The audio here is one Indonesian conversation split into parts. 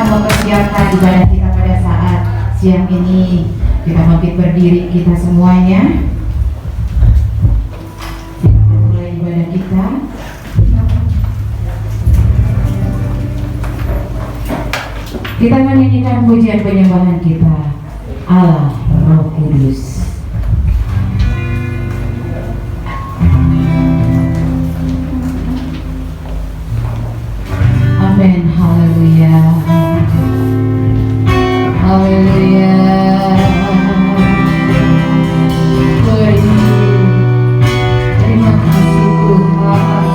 mempersiapkan ibadah kita pada saat siang ini. Kita bangkit berdiri kita semuanya. Kita mulai ibadah kita. Kita menyanyikan pujian penyembahan kita, Allah Roh Kudus. Amin, haleluya, haleluya. Terima kasih Tuhan.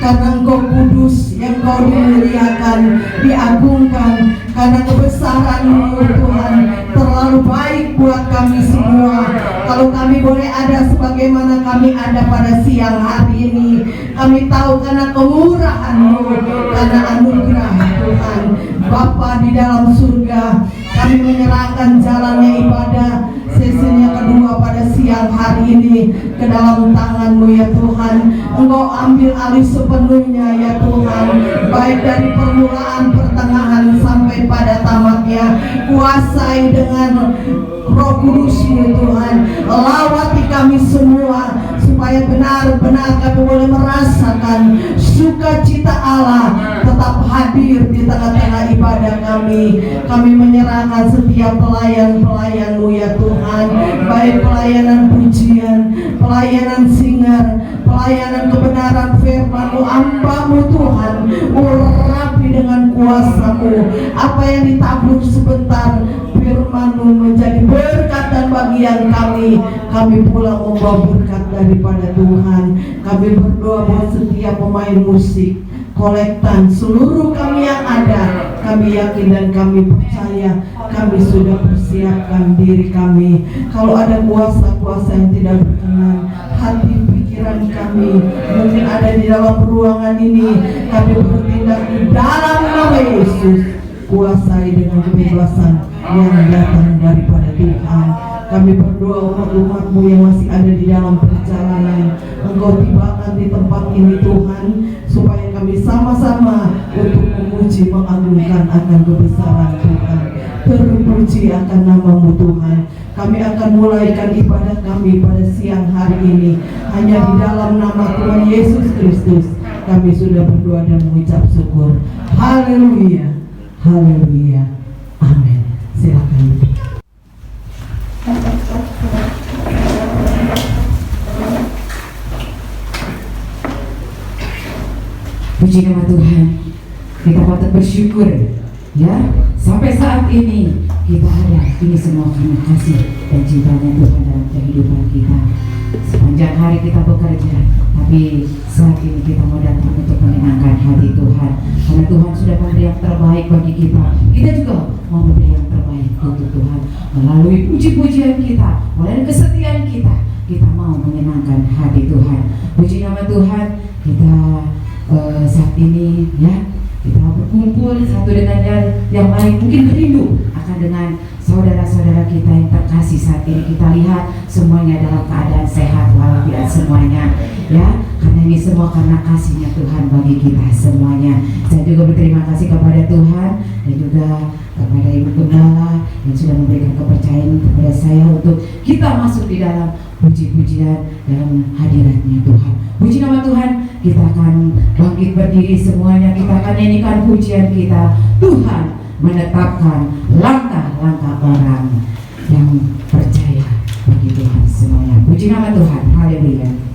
karena Engkau kudus, yang Kau dimuliakan, diagungkan, karena kebesaran-Mu Tuhan terlalu baik buat kami semua. Kalau kami boleh ada sebagaimana kami ada pada siang hari ini, kami tahu karena kemurahan-Mu, karena anugerah Tuhan Bapa di dalam surga. Kami menyerahkan jalannya ibadah sesinya kedua pada siang hari ini ke dalam tangan-Mu ya Tuhan. Engkau ambil alih sepenuhnya ya Tuhan, baik dari permulaan, pertengahan sampai pada tamatnya. Kuasai dengan Roh Kudus-Mu Tuhan, lawati kami semua supaya benar-benar kami boleh merasakan sukacita Allah tetap hadir di tengah-tengah ibadah kami. Kami menyerahkan setiap pelayan-pelayan-Mu ya Tuhan, baik pelayanan pujian, pelayanan singer, pelayanan kebenaran firman-Mu, hamba-Mu Tuhan. Urapi dengan kuasa-Mu, apa yang ditabur sebentar firman-Mu menjadi berkat dan bagian kami. Kami pula membawa berkat daripada Tuhan. Kami berdoa buat setiap pemain musik, kolektan, seluruh kami yang ada, Kami yakin dan kami percaya kami sudah persiapkan diri kami. Kalau ada kuasa-kuasa yang tidak berkenan, hati pikiran kami mungkin ada di dalam ruangan ini, kami bertindak di dalam nama Yesus. Kuasai dengan kebebasan yang datang daripada Tuhan. Kami berdoa umat-umat-Mu yang masih ada di dalam perjalanan, Engkau tibakan di tempat ini Tuhan, supaya kami sama-sama untuk memuji mengagungkan akan kebesaran Tuhan. Terpuji akan nama-Mu Tuhan. Kami akan mulaikan ibadah kami pada siang hari ini hanya di dalam nama Tuhan Yesus Kristus. Kami sudah berdoa dan mengucap syukur. Haleluya, haleluya, amin. Silakan. Puji nama Tuhan, kita patut bersyukur ya, sampai saat ini kita ada. Ini semua karena kasih dan cintanya Tuhan dalam kehidupan kita. Sepanjang hari kita bekerja, tapi saat ini kita mau datang untuk menyenangkan hati Tuhan, karena Tuhan sudah memberi yang terbaik bagi kita. Kita juga mau memberi yang terbaik untuk Tuhan melalui puji-pujian kita, melalui kesetiaan kita. Kita mau menyenangkan hati Tuhan. Puji nama Tuhan. Kita saat ini ya, kita berkumpul satu dengan yang lain, mungkin rindu akan dengan saudara-saudara kita yang terkasih. Saat ini kita lihat semuanya dalam keadaan sehat walafiat semuanya ya, karena ini semua karena kasihnya Tuhan bagi kita semuanya. Saya juga berterima kasih kepada Tuhan dan juga kepada Ibu Gembala yang sudah memberikan kepercayaan kepada saya untuk kita masuk di dalam puji-pujian dalam hadiratnya Tuhan. Puji nama Tuhan. Kita akan bangkit berdiri semuanya, kita akan nyanyikan pujian kita. Tuhan menetapkan langkah-langkah orang yang percaya bagi Tuhan semuanya. Puji nama Tuhan. Haleluya. Hallelujah.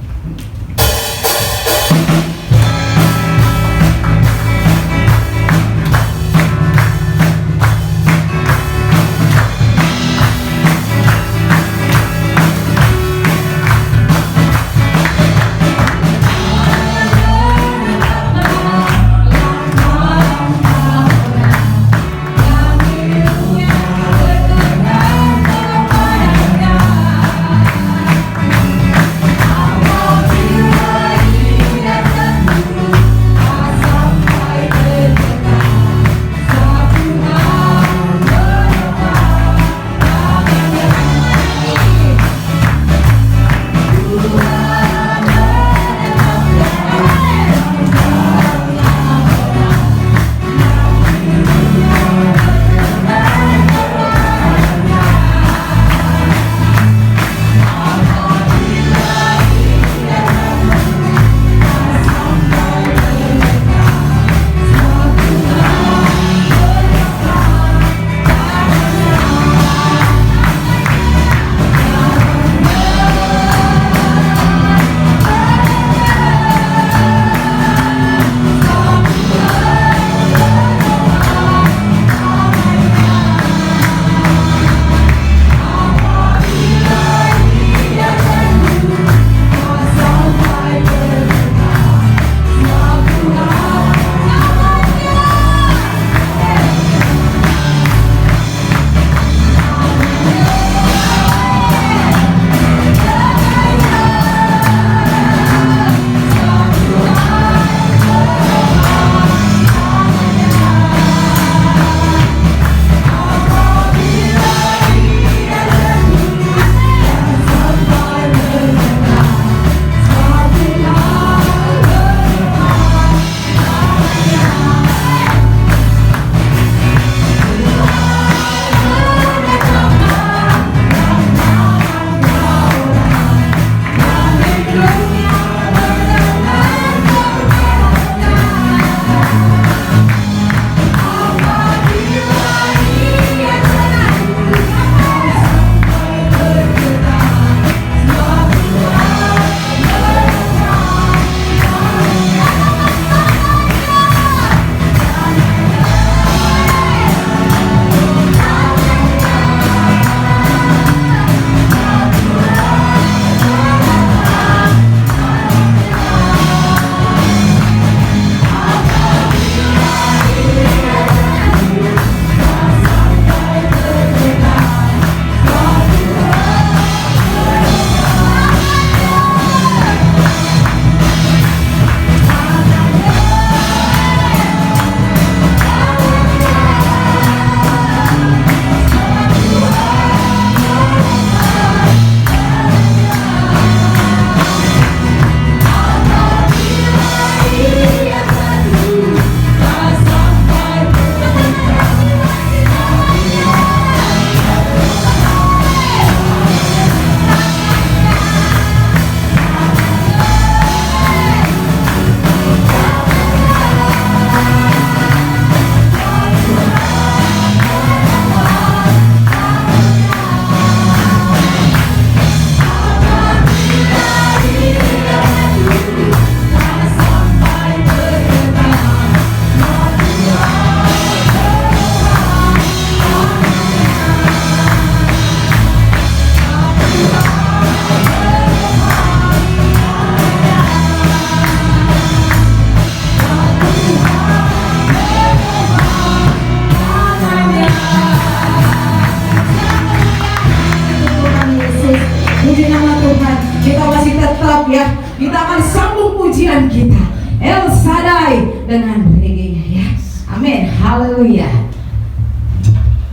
Puji nama Tuhan. Kita masih tetap ya, kita akan sambung pujian kita El Shaddai dengan reggae-nya ya. Amin, haleluya.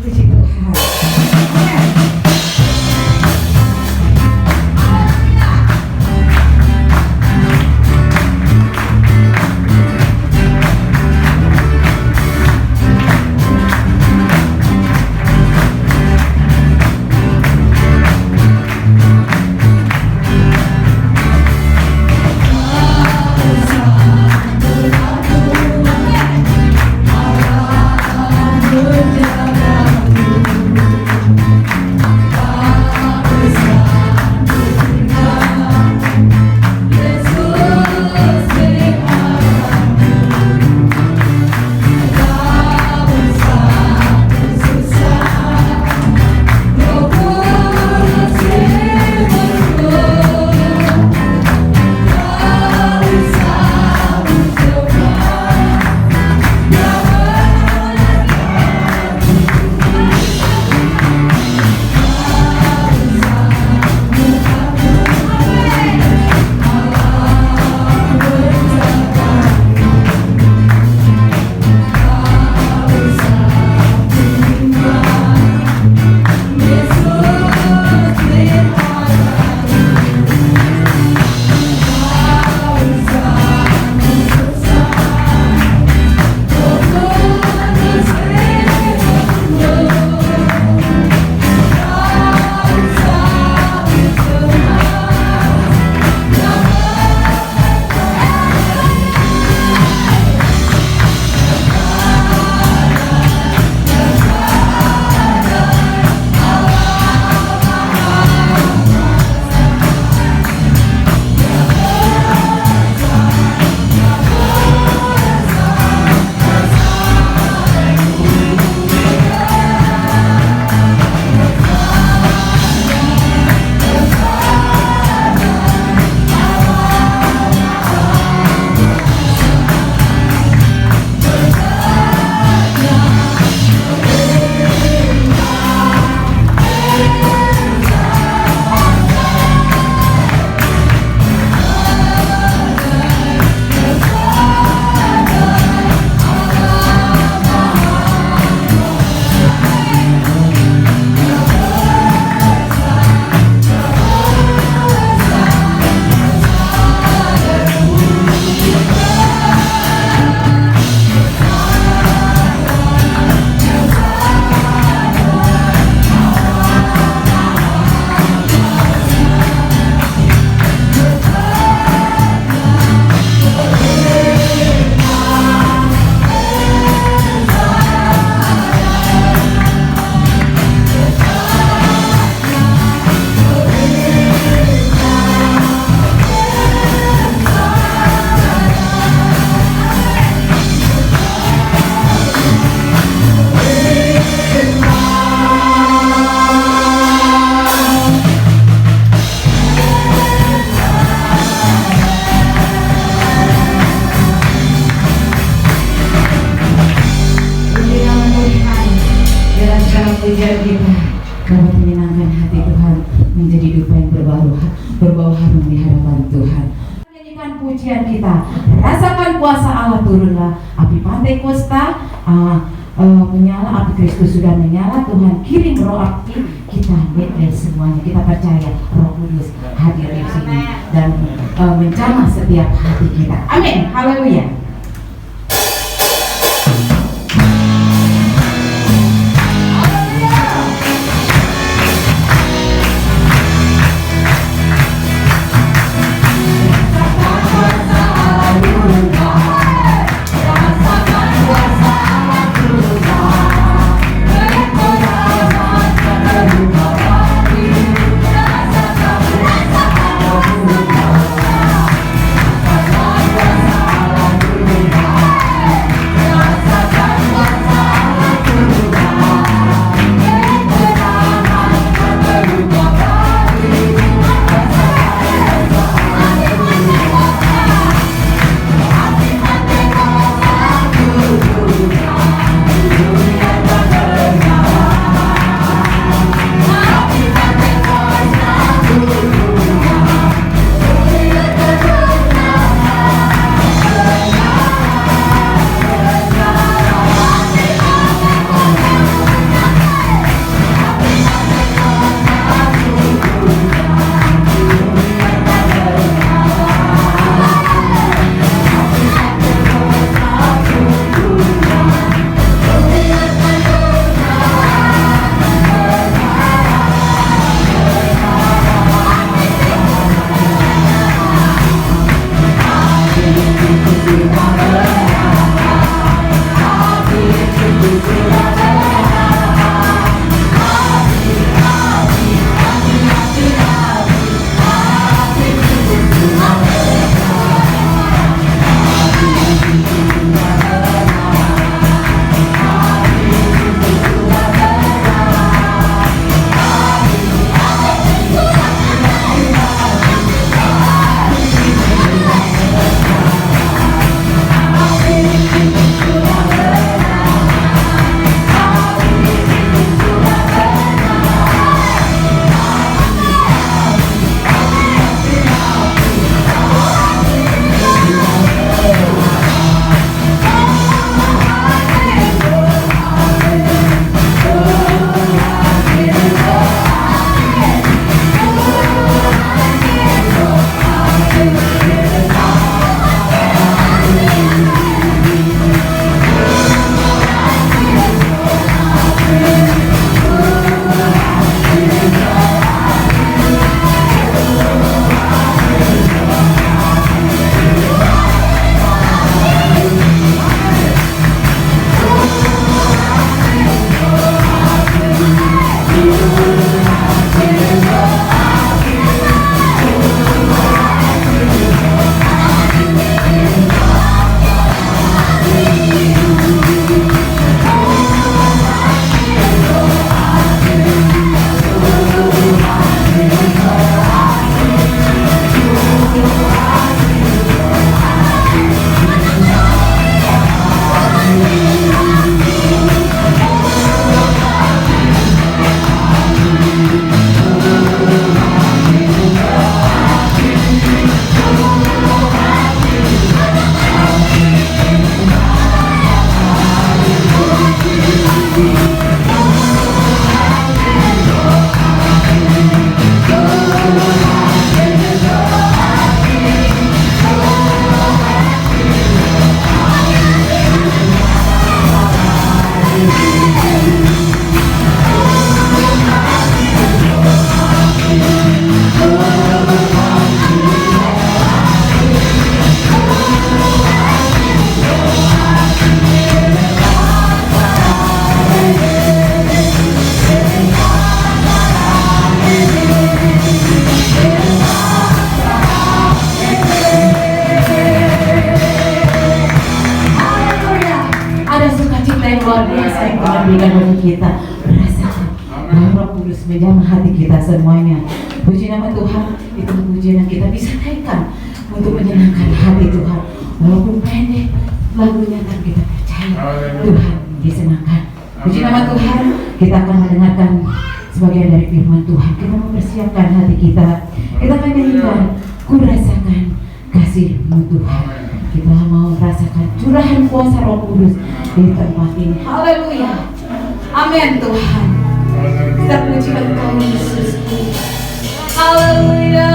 Puji Tuhan. Amin. Pujian kita dapat menyenangkan hati Tuhan, menjadi dupa yang berbau harum di hadapan Tuhan. Nyanyikan pujian kita, rasakan kuasa Allah turunlah, api pantai Kosta menyala, api Kristus sudah menyala. Tuhan kirim roh api, kita lihat semuanya, kita percaya Roh Kudus hadir di sini dan menjamah setiap hati kita. Amin, haleluya. berikan bagi kita, merasakan bahwa Roh Kudus menjamah hati kita semuanya. Puji nama Tuhan, itu pujian yang kita bisa naikkan untuk menyenangkan hati Tuhan. Walaupun pendek lagunya, tapi kita percaya Tuhan disenangkan. Puji nama Tuhan, kita akan mendengarkan sebagian dari firman Tuhan. Kita mempersiapkan hati kita. Kita akan nyanyikan, ku rasakan kasih-Mu Tuhan. Kita mau merasakan curahan kuasa Roh Kudus di tempat ini. Haleluya. Amin Tuhan. Kita puji Engkau Yesusku. Haleluya.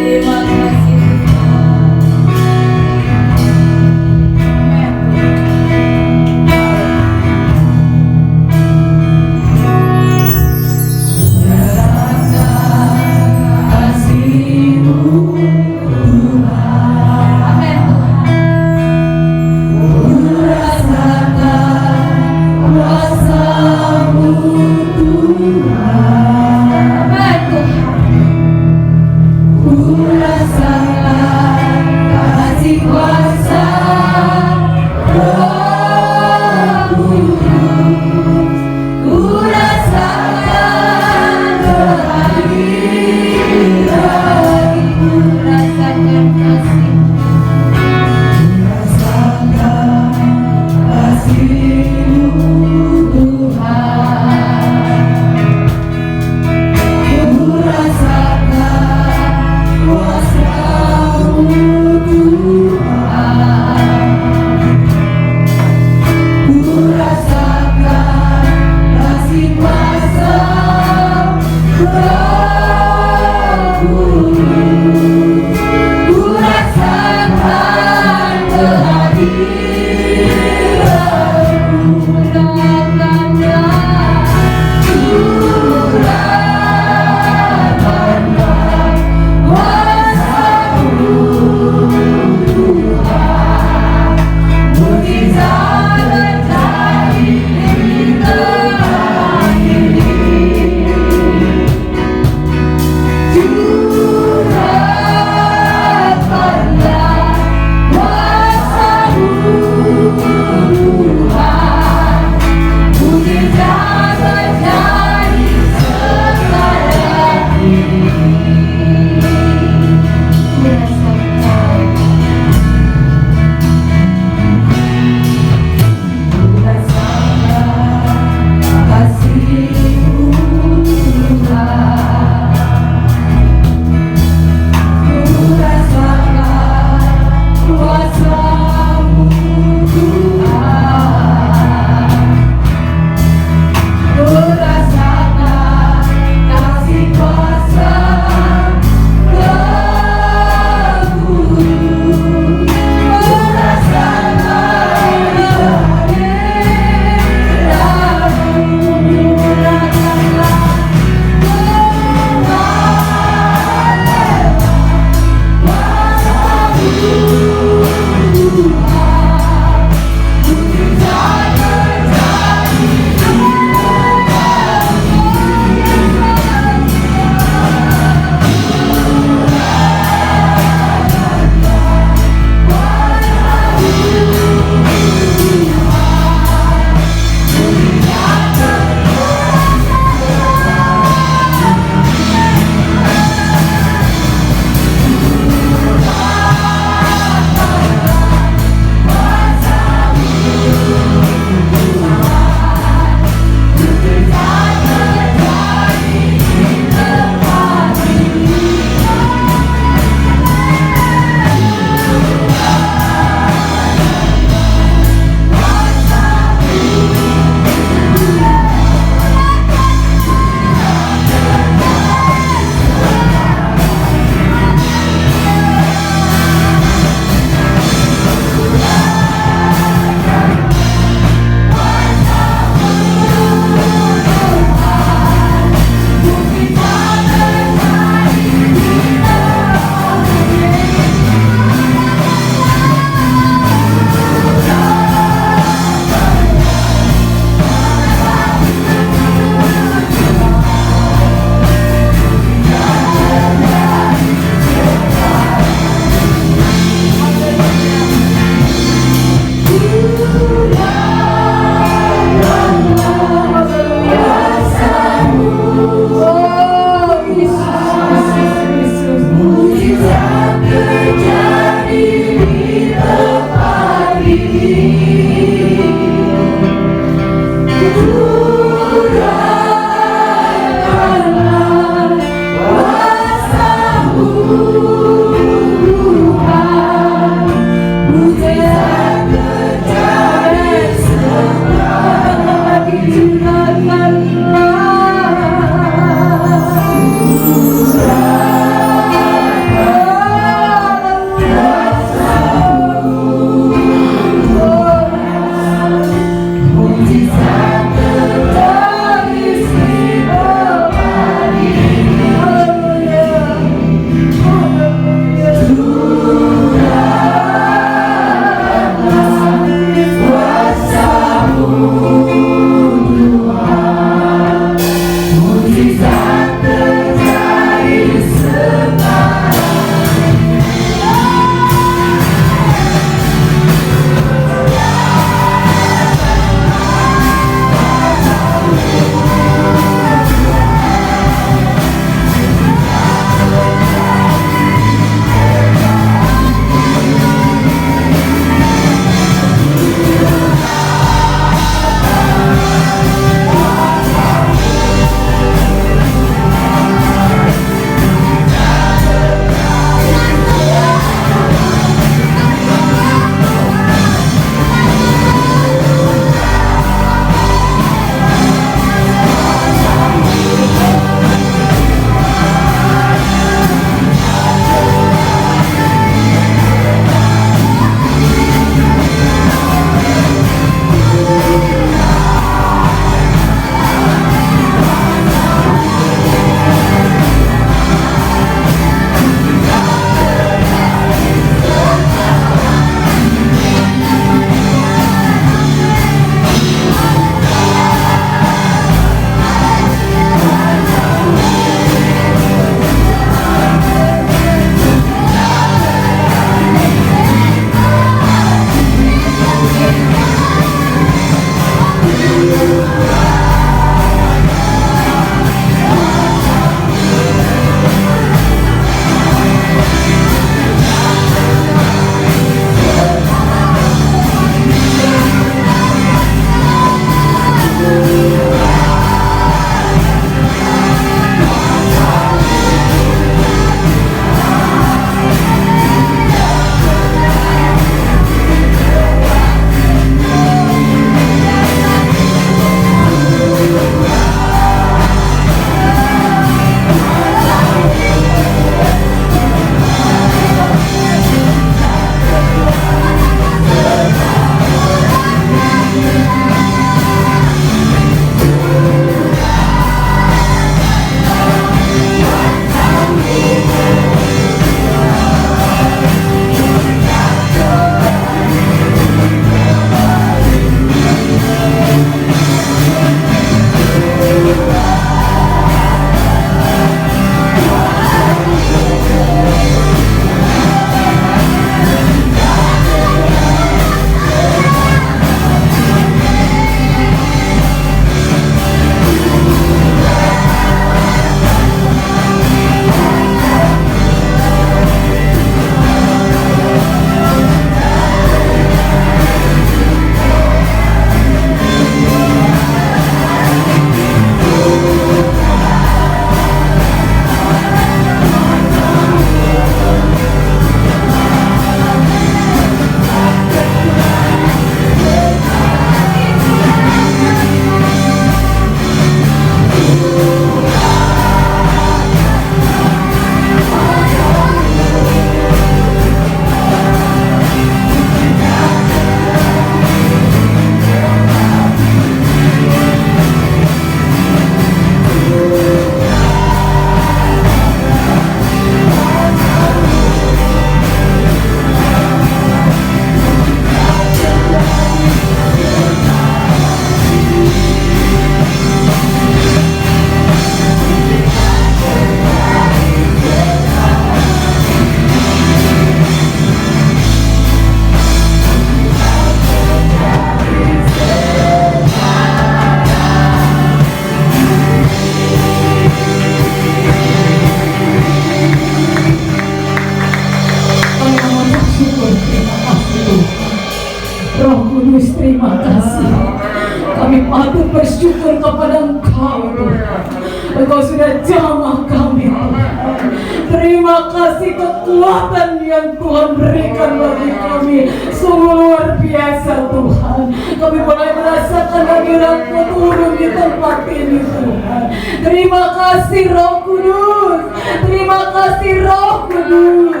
Terima kasih kekuatan yang Tuhan berikan bagi kami. Sungguh luar biasa Tuhan. Kami boleh merasakan hadirat-Mu turun di tempat ini Tuhan. Terima kasih Roh Kudus. Terima kasih Roh Kudus.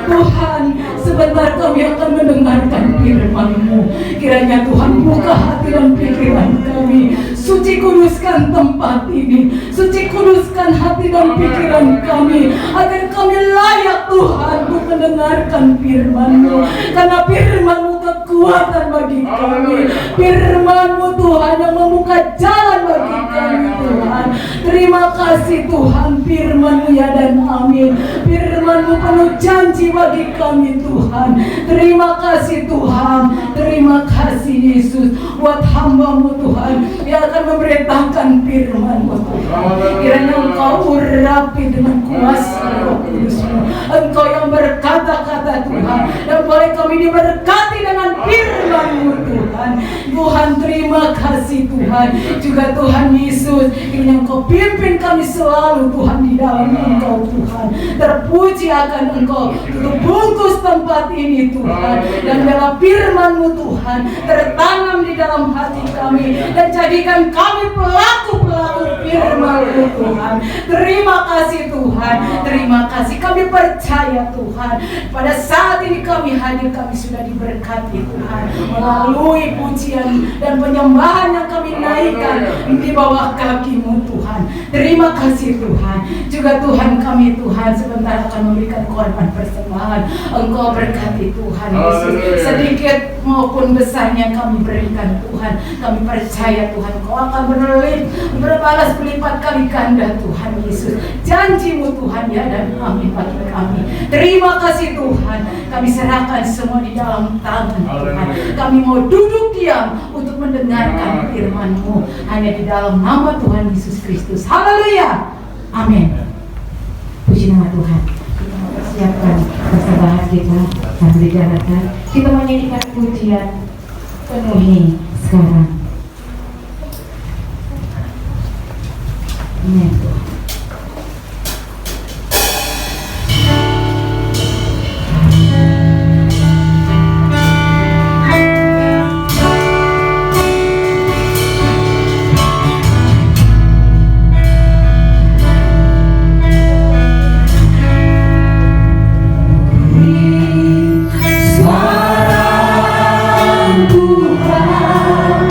Tuhan, sebentar kami akan mendengarkan firman-Mu. Kiranya Tuhan buka hati dan pikiran kami. Suci kuduskan tempat ini. Suci kuduskan hati dan pikiran kami, agar kami layak Tuhan untuk mendengarkan firman-Mu. Karena firman-Mu kekuatan bagi kami. Firman-Mu Tuhan yang membuka jalan bagi kami Tuhan. Terima kasih Tuhan, firman-Mu ya dan amin. Firman-Mu penuh janji bagi kami Tuhan. Terima kasih Tuhan. Terima kasih Yesus buat hamba-Mu Tuhan yang akan memberitakan firman-Mu Tuhan. Kiranya Engkau urapi dengan kuasa Roh Kudus-Mu. Engkau yang berkata-kata Tuhan, dan boleh kami diberkati dengan firman-Mu Tuhan. Tuhan, terima kasih Tuhan. Juga Tuhan Yesus, kiranya Engkau pimpin kami selalu Tuhan di dalam Engkau Tuhan. Terpuji akan Engkau. Tutup bungkus tempat ini Tuhan, dan biarlah firman-Mu Tuhan tertanam di dalam hati kami, dan jadikan kami pelaku-pelaku firman-Mu Tuhan. Terima kasih Tuhan. Terima kasih. Kami percaya Tuhan, pada saat ini kami hadir, kami sudah diberkati Tuhan melalui pujian dan penyembahan yang kami naikkan di bawah kaki-Mu Tuhan. Terima kasih Tuhan. Juga Tuhan kami Tuhan sebentar akan memberikan korban persembahan. Engkau berkati Tuhan Yesus, sedikit maupun besarnya kami berikan Tuhan. Kami percaya Tuhan Kau akan berbalas berlipat kali ganda Tuhan Yesus. Janji-Mu Tuhan ya dan amin bagi kami. Terima kasih Tuhan. Kami serahkan semua di dalam tangan Tuhan. Kami mau duduk diam untuk mendengarkan firman-Mu hanya di dalam nama Tuhan Yesus Kristus. Haleluya. Amin. Puji nama Tuhan. Kita mempersiapkan persembahan kita dan dijalankan. Kita menyanyikan pujian penuhi sekarang. Amin. Suara Tuhan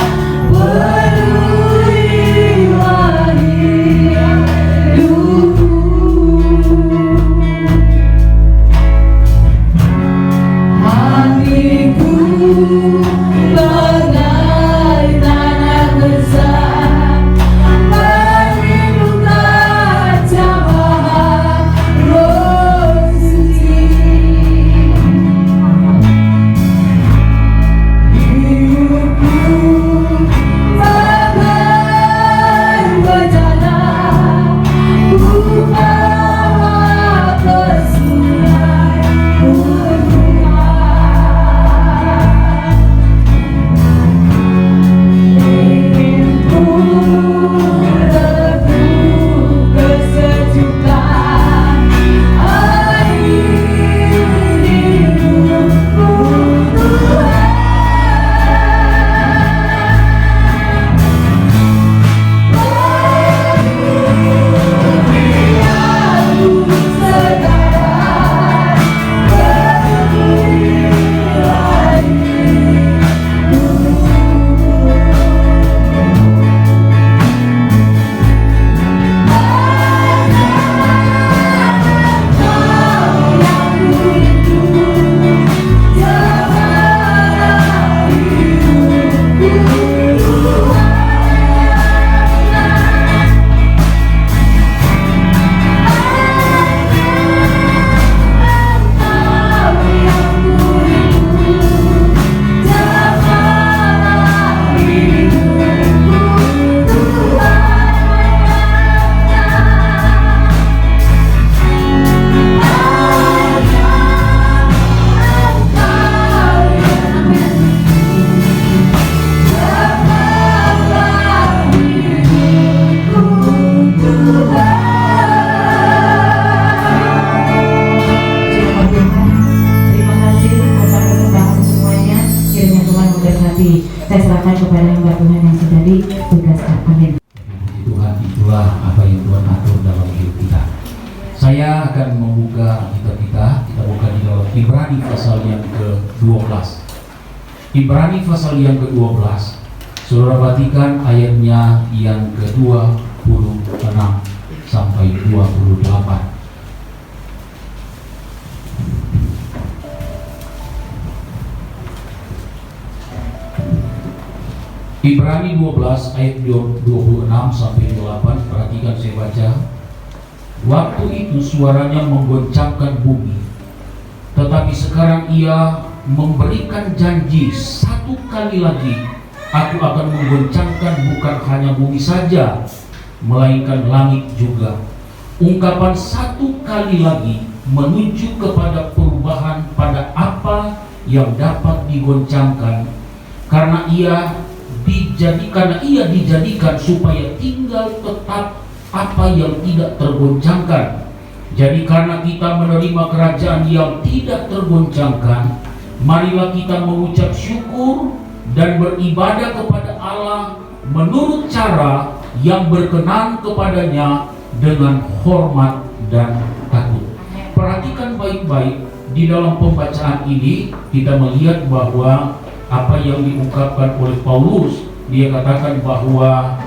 serahkan kepada hamba Tuhan yang sudah ditugaskan. Amin. Tuhan, itulah apa yang Tuhan atur dalam hidup kita. Saya akan membuka kita buka di dalam Ibrani pasal yang ke-12. Ibrani pasal yang ke-12. Saudara perhatikan ayatnya yang ke-26 sampai 28. Ibrani 12 ayat 26 sampai 28. Perhatikan, saya baca. Waktu itu suaranya menggoncangkan bumi, tetapi sekarang ia memberikan janji satu kali lagi, aku akan menggoncangkan bukan hanya bumi saja, melainkan langit juga. Ungkapan satu kali lagi menunjuk kepada perubahan pada apa yang dapat digoncangkan, karena ia dijadikan supaya tinggal tetap apa yang tidak tergoncangkan. Jadi karena kita menerima kerajaan yang tidak tergoncangkan, marilah kita mengucap syukur dan beribadah kepada Allah menurut cara yang berkenan kepadanya dengan hormat dan takut. Perhatikan baik-baik di dalam pembacaan ini, kita melihat bahwa apa yang diungkapkan oleh Paulus. Dia katakan bahwa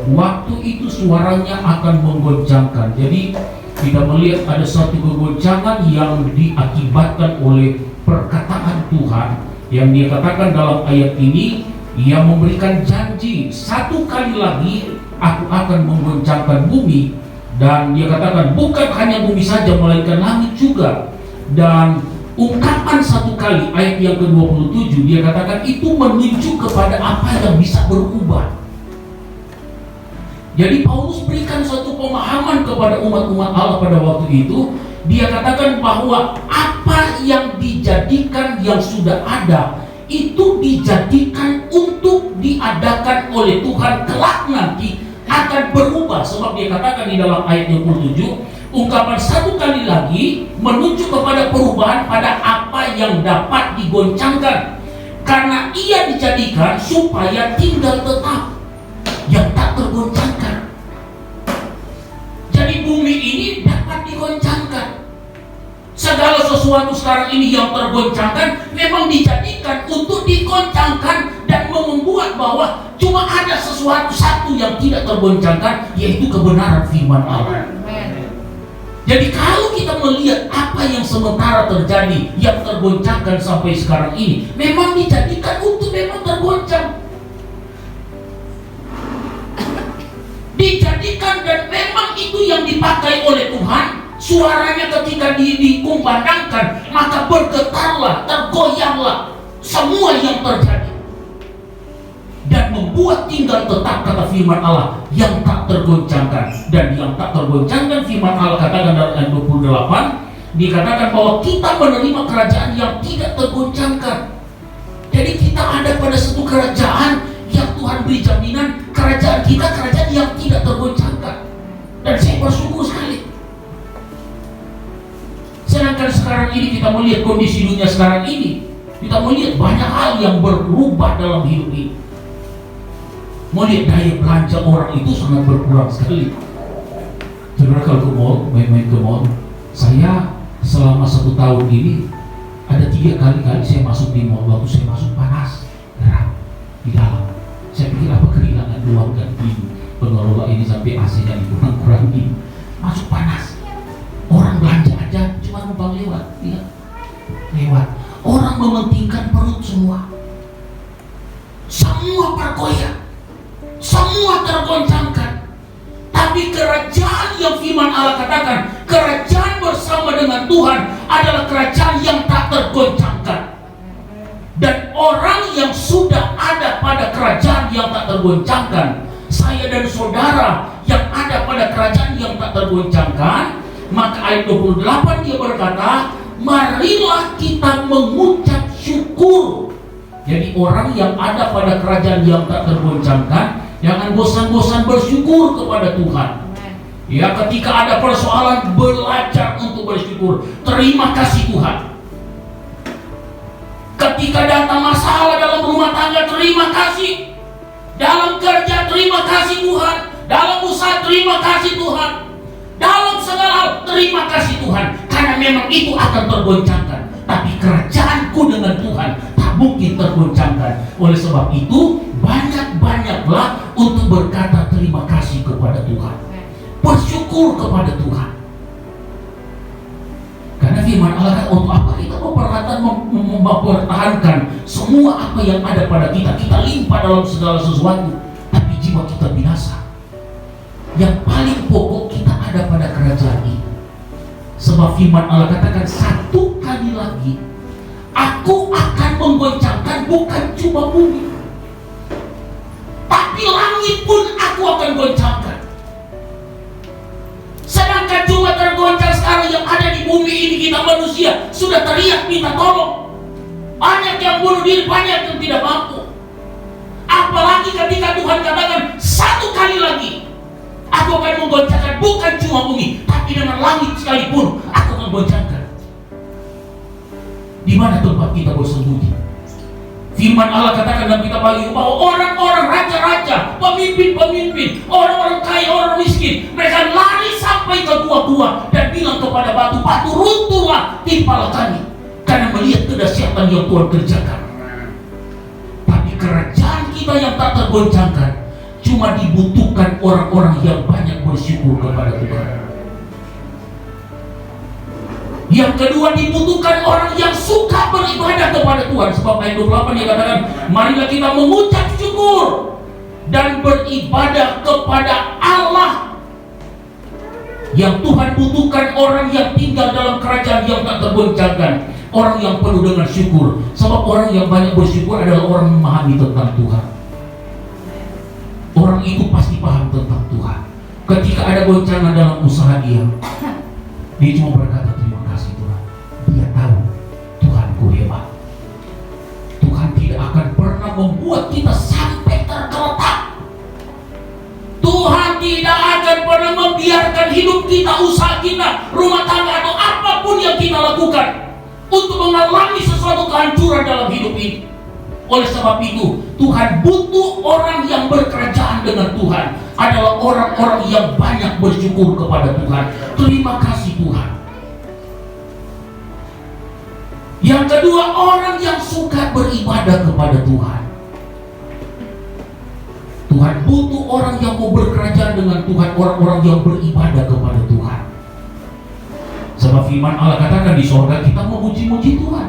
waktu itu suaranya akan menggoncangkan. Jadi kita melihat ada satu kegoncangan yang diakibatkan oleh perkataan Tuhan yang dia katakan dalam ayat ini. Ia memberikan janji satu kali lagi, aku akan menggoncangkan bumi. Dan dia katakan bukan hanya bumi saja, melainkan langit juga. Dan ungkapan satu kali ayat yang ke-27, dia katakan itu menunjuk kepada apa yang bisa berubah. Jadi Paulus berikan suatu pemahaman kepada umat-umat Allah pada waktu itu. Dia katakan bahwa apa yang dijadikan yang sudah ada itu dijadikan untuk diadakan oleh Tuhan kelak nanti akan berubah. Sebab dia katakan di dalam ayat 27, ungkapan satu kali lagi menunjuk kepada perubahan pada apa yang dapat digoncangkan, karena ia dijadikan supaya tinggal tetap yang tak tergoncangkan. Jadi bumi ini dapat digoncangkan. Segala sesuatu sekarang ini yang tergoncangkan memang dijadikan untuk digoncangkan, dan membuat bahwa cuma ada sesuatu satu yang tidak tergoncangkan, yaitu kebenaran firman Allah. Jadi kalau kita melihat apa yang sementara terjadi yang tergoncangkan sampai sekarang ini, memang dijadikan untuk memang tergoncang. Dijadikan, dan memang itu yang dipakai oleh Tuhan. Suaranya ketika dikumandangkan, maka bergetarlah, tergoyanglah semua yang terjadi, dan membuat tinggal tetap kata firman Allah yang tak tergoncangkan. Dan yang tak tergoncangkan firman Allah katakan dalam ayat 28, dikatakan bahwa kita menerima kerajaan yang tidak tergoncangkan. Jadi kita ada pada satu kerajaan yang Tuhan beri jaminan, kerajaan kita kerajaan yang tidak tergoncangkan. Dan saya bersyukur sekali. Sedangkan sekarang ini kita melihat kondisi dunia sekarang ini, kita melihat banyak hal yang berubah dalam hidup ini. Melihat daya belanja orang itu sangat berkurang sekali. Saudara, kalau ke mall, main-main ke mall, saya selama 1 tahun ini ada 3 kali saya masuk di mall. Waktu saya masuk panas, geram di dalam. Saya pikir apa kehilangan ruang ganti pengelola ini sampai AC-nya dikurang-kurangi. Masuk panas. Orang belanja aja cuma numpang lewat, ya. Lewat. Orang mementingkan perut semua. Semua bergoyang. Semua tergoncangkan. Tapi kerajaan yang firman Allah katakan, kerajaan bersama dengan Tuhan adalah kerajaan yang tak tergoncangkan. Dan orang yang sudah ada pada kerajaan yang tak tergoncangkan, saya dan saudara yang ada pada kerajaan yang tak tergoncangkan, maka ayat 28 dia berkata, marilah kita mengucap syukur. Jadi orang yang ada pada kerajaan yang tak tergoncangkan, jangan bosan-bosan bersyukur kepada Tuhan. Ya, ketika ada persoalan, belajar untuk bersyukur. Terima kasih Tuhan. Ketika datang masalah dalam rumah tangga, terima kasih. Dalam kerja, terima kasih Tuhan. Dalam usaha, terima kasih Tuhan. Dalam segala hal, terima kasih Tuhan. Karena memang itu akan tergoncangkan. Tapi kerajaanku dengan Tuhan tak mungkin tergoncangkan. Oleh sebab itu, banyak-banyaklah untuk berkata terima kasih kepada Tuhan. Bersyukur kepada Tuhan. Karena firman Allah kan, untuk apa kita mempertahankan semua apa yang ada pada kita. Kita limpah dalam segala sesuatu, tapi jiwa kita binasa. Yang paling pokok kita ada pada kerajaan ini. Sebab firman Allah katakan, satu kali lagi aku akan menggoncangkan bukan cuma bumi, tapi langit pun aku akan goncangkan. Sedangkan cuma tergoncang sekarang yang ada di bumi ini, kita manusia sudah teriak minta tolong. Banyak yang bunuh diri, banyak yang tidak mampu. Apalagi ketika Tuhan katakan, satu kali lagi aku akan menggoncangkan bukan cuma bumi, tapi dengan langit sekalipun aku akan goncangkan. Di mana tempat kita bersembunyi? Firman Allah katakan dalam kitab Wahyu bahwa orang-orang raja-raja, pemimpin-pemimpin, orang-orang kaya, orang miskin, mereka lari sampai ke gua-gua dan bilang kepada batu, batu runtuhlah timpalah kami, karena melihat kedahsyatan yang Tuhan kerjakan. Tapi kerajaan kita yang tak tergoncangkan, cuma dibutuhkan orang-orang yang banyak bersyukur kepada Tuhan. Yang kedua, dibutuhkan orang yang suka beribadah kepada Tuhan. Sebab ayat 28 dia katakan, marilah kita mengucap syukur dan beribadah kepada Allah. Yang Tuhan butuhkan orang yang tinggal dalam kerajaan yang tak tergoncangkan, orang yang penuh dengan syukur. Sebab orang yang banyak bersyukur adalah orang yang memahami tentang Tuhan. Orang itu pasti paham tentang Tuhan. Ketika ada goncangan dalam usaha dia cuma berkata, terima kasih Tuhan. Dia tahu Tuhanku hebat. Tuhan tidak akan pernah membuat kita sampai tergeletak. Tuhan tidak akan pernah membiarkan hidup kita, usaha kita, rumah tangga atau apapun yang kita lakukan untuk mengalami sesuatu kehancuran dalam hidup ini. Oleh sebab itu, Tuhan butuh orang yang berkerajaan dengan Tuhan, adalah orang-orang yang banyak bersyukur kepada Tuhan. Terima kasih Tuhan. Yang kedua, orang yang suka beribadah kepada Tuhan. Tuhan butuh orang yang mau berkerajaan dengan Tuhan, orang-orang yang beribadah kepada Tuhan. Sebab firman Allah katakan, di surga kita memuji-muji Tuhan.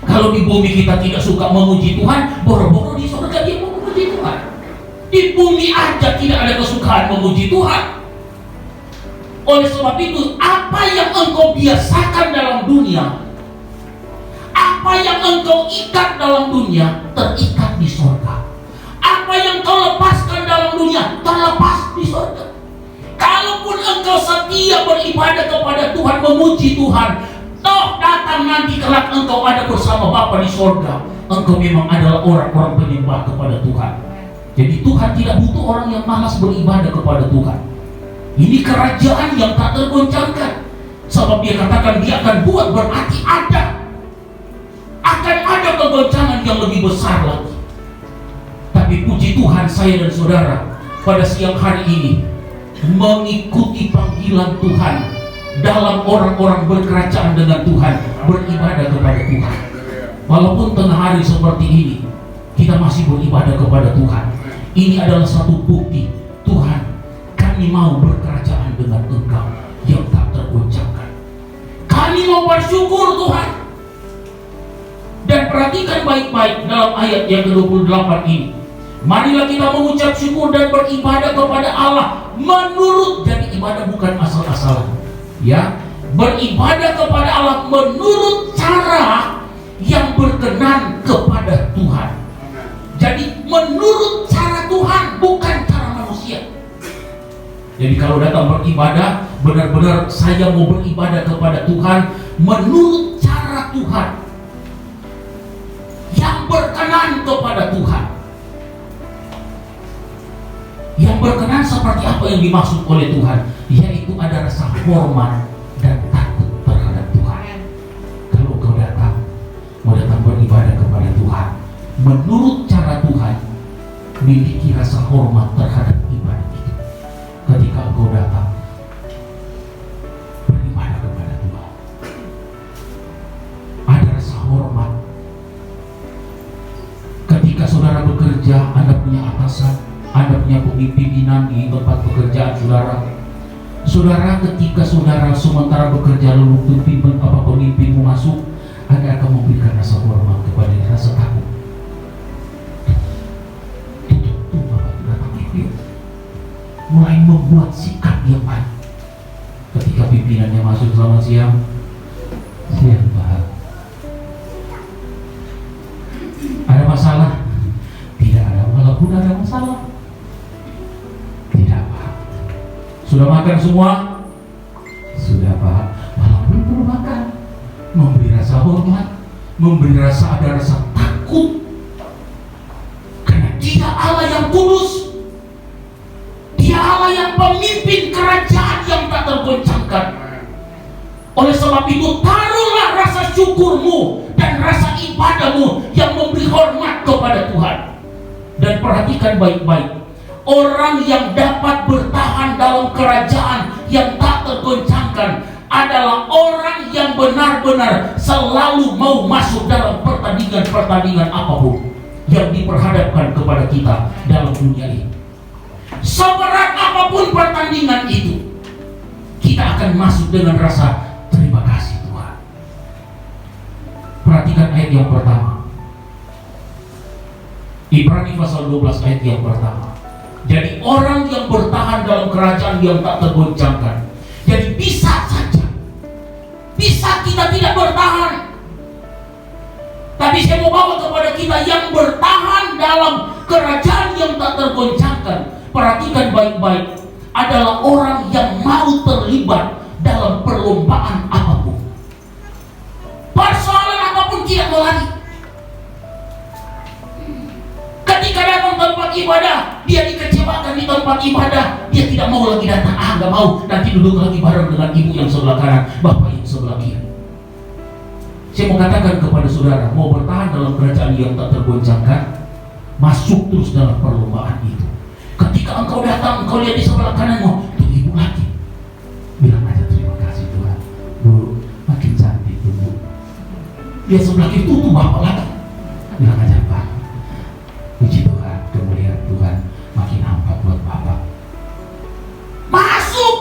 Kalau di bumi kita tidak suka memuji Tuhan, boro-boro di surga dia mau memuji Tuhan. Di bumi aja tidak ada kesukaan memuji Tuhan. Oleh sebab itu, apa yang engkau biasakan dalam dunia, apa yang engkau ikat dalam dunia, terikat di surga. Apa yang kau lepaskan dalam dunia, terlepas di surga. Kalaupun engkau setia beribadah kepada Tuhan, memuji Tuhan, toh datang nanti kelak engkau ada bersama Bapa di surga, engkau memang adalah orang-orang penyembah kepada Tuhan. Jadi Tuhan tidak butuh orang yang malas beribadah kepada Tuhan. Ini kerajaan yang tak tergoncangkan. Sebab dia katakan dia akan buat, berarti akan ada kegoncangan yang lebih besar lagi. Tapi puji Tuhan, saya dan saudara pada siang hari ini mengikuti panggilan Tuhan dalam orang-orang berkerajaan dengan Tuhan, beribadah kepada Tuhan. Walaupun tengah hari seperti ini, kita masih beribadah kepada Tuhan. Ini adalah satu bukti, Tuhan, kami mau berkerajaan dengan Engkau yang tak tergoncangkan. Kami mau bersyukur Tuhan. Dan perhatikan baik-baik dalam ayat yang ke-28 ini. Marilah kita mengucap syukur dan beribadah kepada Allah menurut, jadi ibadah bukan asal-asalan. Ya, beribadah kepada Allah menurut cara yang berkenan kepada Tuhan. Jadi menurut cara Tuhan, bukan cara manusia. Jadi kalau datang beribadah, benar-benar saya mau beribadah kepada Tuhan menurut cara Tuhan, yang berkenan kepada Tuhan. Yang berkenan seperti apa yang dimaksud oleh Tuhan? Yaitu ada rasa hormat dan takut terhadap Tuhan. Kalau kau datang, mau datang beribadah kepada menurut cara Tuhan, miliki rasa hormat terhadap ibadah itu. Ketika engkau datang beribadah kepada Tuhan, ada rasa hormat. Ketika saudara bekerja, Anda punya atasan, Anda punya pimpinan di tempat pekerjaan saudara. Saudara, ketika saudara sementara bekerja lalu pemimpinmu masuk, Anda akan memberikan rasa hormat kepada dia, rasa takut. Tuh Bapak datang itu, mulai membuat sikap yang baik. Ketika pimpinannya masuk, selamat siang, siang Pak. Ada masalah? Tidak ada, walaupun ada masalah. Tidak Pak. Sudah makan semua? Sudah Pak. Walaupun belum makan, memberi rasa hormat, memberi rasa, ada rasa takut. Karena Dia Allah yang kudus, Dia Allah yang pemimpin kerajaan yang tak tergoncangkan. Oleh sebab itu, taruhlah rasa syukurmu dan rasa ibadahmu yang memberi hormat kepada Tuhan. Dan perhatikan baik-baik, orang yang dapat bertahan dalam kerajaan yang tak tergoncangkan adalah orang yang benar-benar selalu mau masuk dalam pertandingan-pertandingan apapun yang diperhadapkan kepada kita dalam dunia ini. Seberat apapun pertandingan itu, kita akan masuk dengan rasa terima kasih Tuhan. Perhatikan ayat yang pertama, Ibrani pasal 12 ayat yang pertama. Jadi orang yang bertahan dalam kerajaan yang tak tergoncangkan. Jadi bisa saja, bisa kita tidak bertahan. Tapi saya mau bawa kepada kita yang bertahan dalam kerajaan yang tak tergoncangkan. Perhatikan baik-baik, adalah orang yang mau terlibat dalam perlombaan apapun. Persoalan apapun tidak mau lari. Ketika datang tempat ibadah, dia dikecewakan di tempat ibadah, dia tidak mau lagi datang. Nggak mau, nanti duduk lagi bareng dengan ibu yang sebelah kanan, bapak yang sebelah kiri. Saya mau katakan kepada saudara, mau bertahan dalam kerajaan yang tak tergoncangkan, masuk terus dalam perlombaan itu. Ketika engkau datang, engkau lihat di sebelah kananmu, tuh ibu lagi, bilang aja terima kasih Tuhan, Bu, makin cantik tuh Bu. Dia sebelah kiri tuh bapak lagi, bilang aja Pak, puji Tuhan, kemuliaan Tuhan makin nampak buat bapak. Masuk.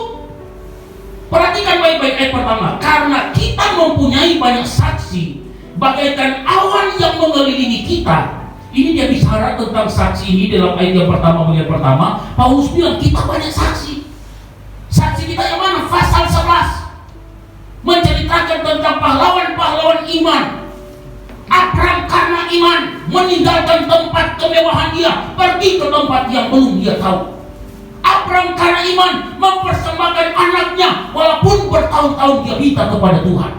Perhatikan baik-baik ayat pertama. Karena kita mempunyai banyak saksi, bagaikan awan yang mengelilingi kita. Ini dia bicara tentang saksi ini dalam ayat yang pertama, bagian pertama. Paulus bilang kita banyak saksi. Saksi kita yang mana? Pasal 11 menceritakan tentang pahlawan-pahlawan iman. Abraham karena iman meninggalkan tempat kemewahan dia, pergi ke tempat yang belum dia tahu. Abraham karena iman mempersembahkan anaknya walaupun bertahun-tahun dia minta kepada Tuhan.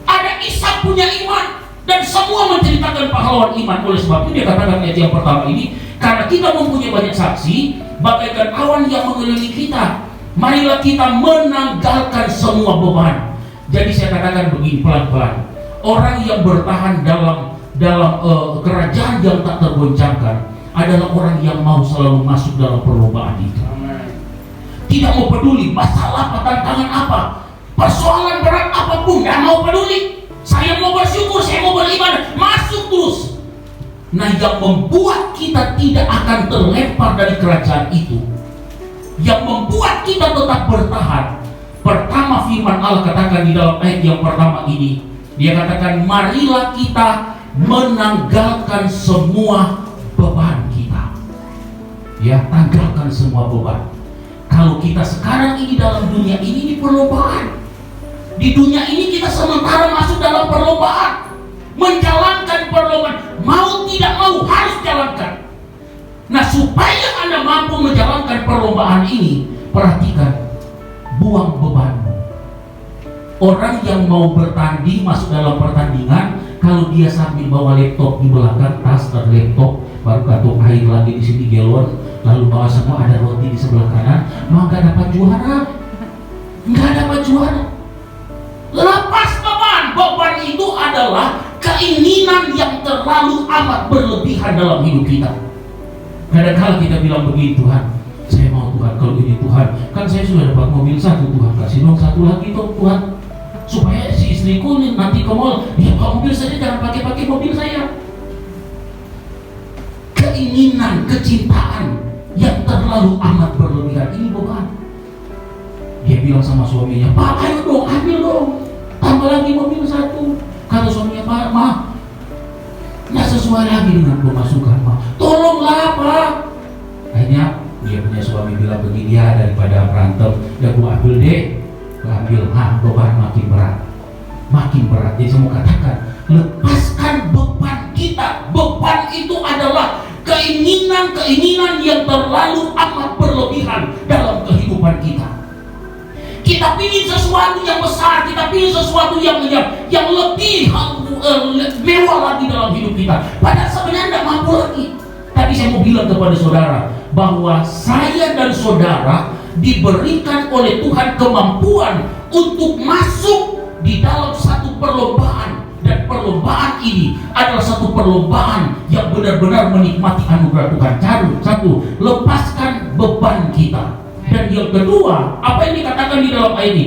Ada Ishak punya iman dan semua menceritakan pahlawan iman. Oleh sebab itu dia katakan ayat yang pertama ini, karena kita mempunyai banyak saksi bagaikan awan yang mengelilingi kita, marilah kita menanggalkan semua beban. Jadi saya katakan begini pelan-pelan, orang yang bertahan dalam kerajaan yang tak tergoncangkan adalah orang yang mau selalu masuk dalam perlombaan itu. Tidak mau peduli masalah apa, tantangan apa, persoalan berat apapun, tidak mau peduli. Saya mau bersyukur, saya mau beribadah, masuk terus. Nah, yang membuat kita tidak akan terlempar dari kerajaan itu, yang membuat kita tetap bertahan, pertama firman Allah katakan di dalam ayat yang pertama ini, dia katakan marilah kita menanggalkan semua beban kita. Ya, tanggalkan semua beban. Kalau kita sekarang ini dalam dunia ini di perlombaan, di dunia ini kita sementara masuk dalam perlombaan, menjalankan perlombaan, mau tidak mau harus jalankan. Nah, supaya Anda mampu menjalankan perlombaan ini, perhatikan, buang bebanmu. Orang yang mau bertanding masuk dalam pertandingan, kalau dia sambil bawa laptop di belakang, tas dan laptop, baru kantong air lagi di sini galon, lalu bawa semua ada roti di sebelah kanan, maka nggak dapat juara, nggak dapat juara. Lepas beban, beban itu adalah keinginan yang terlalu amat berlebihan dalam hidup kita. Kadang-kadang kita bilang begini, Tuhan, saya mau Tuhan, kalau ini Tuhan, kan saya sudah dapat mobil satu, Tuhan kasih dong satu lagi dong Tuhan, supaya si istriku nanti ke mall, dia bawa mobil saja, jangan pakai mobil saya. Keinginan, kecintaan yang terlalu amat berlebihan ini beban. Dia bilang sama suaminya, Pak, ayo dong, ambil dong, tambah lagi mobil satu. Kata suaminya, Pak, Pak, nggak sesuai lagi dengan pemasukan, Pak, tolonglah Pak. Akhirnya dia punya suami bilang begini, ya daripada berantem, ya gua ambil deh, gua ambil, beban makin berat. Jadi saya mau katakan, lepaskan beban kita. Beban itu adalah keinginan yang terlalu amat berlebihan dalam kehidupan kita. Kita pilih sesuatu yang besar, kita pilih sesuatu yang lebih mewah lagi dalam hidup kita. Padahal sebenarnya tidak mampu lagi. Tadi saya mau bilang kepada saudara bahwa saya dan saudara diberikan oleh Tuhan kemampuan untuk masuk di dalam satu perlombaan. Dan perlombaan ini adalah satu perlombaan yang benar-benar menikmati anugerah Tuhan. Satu, lepaskan beban kita. Dan yang kedua, apa yang dikatakan di dalam ayat ini?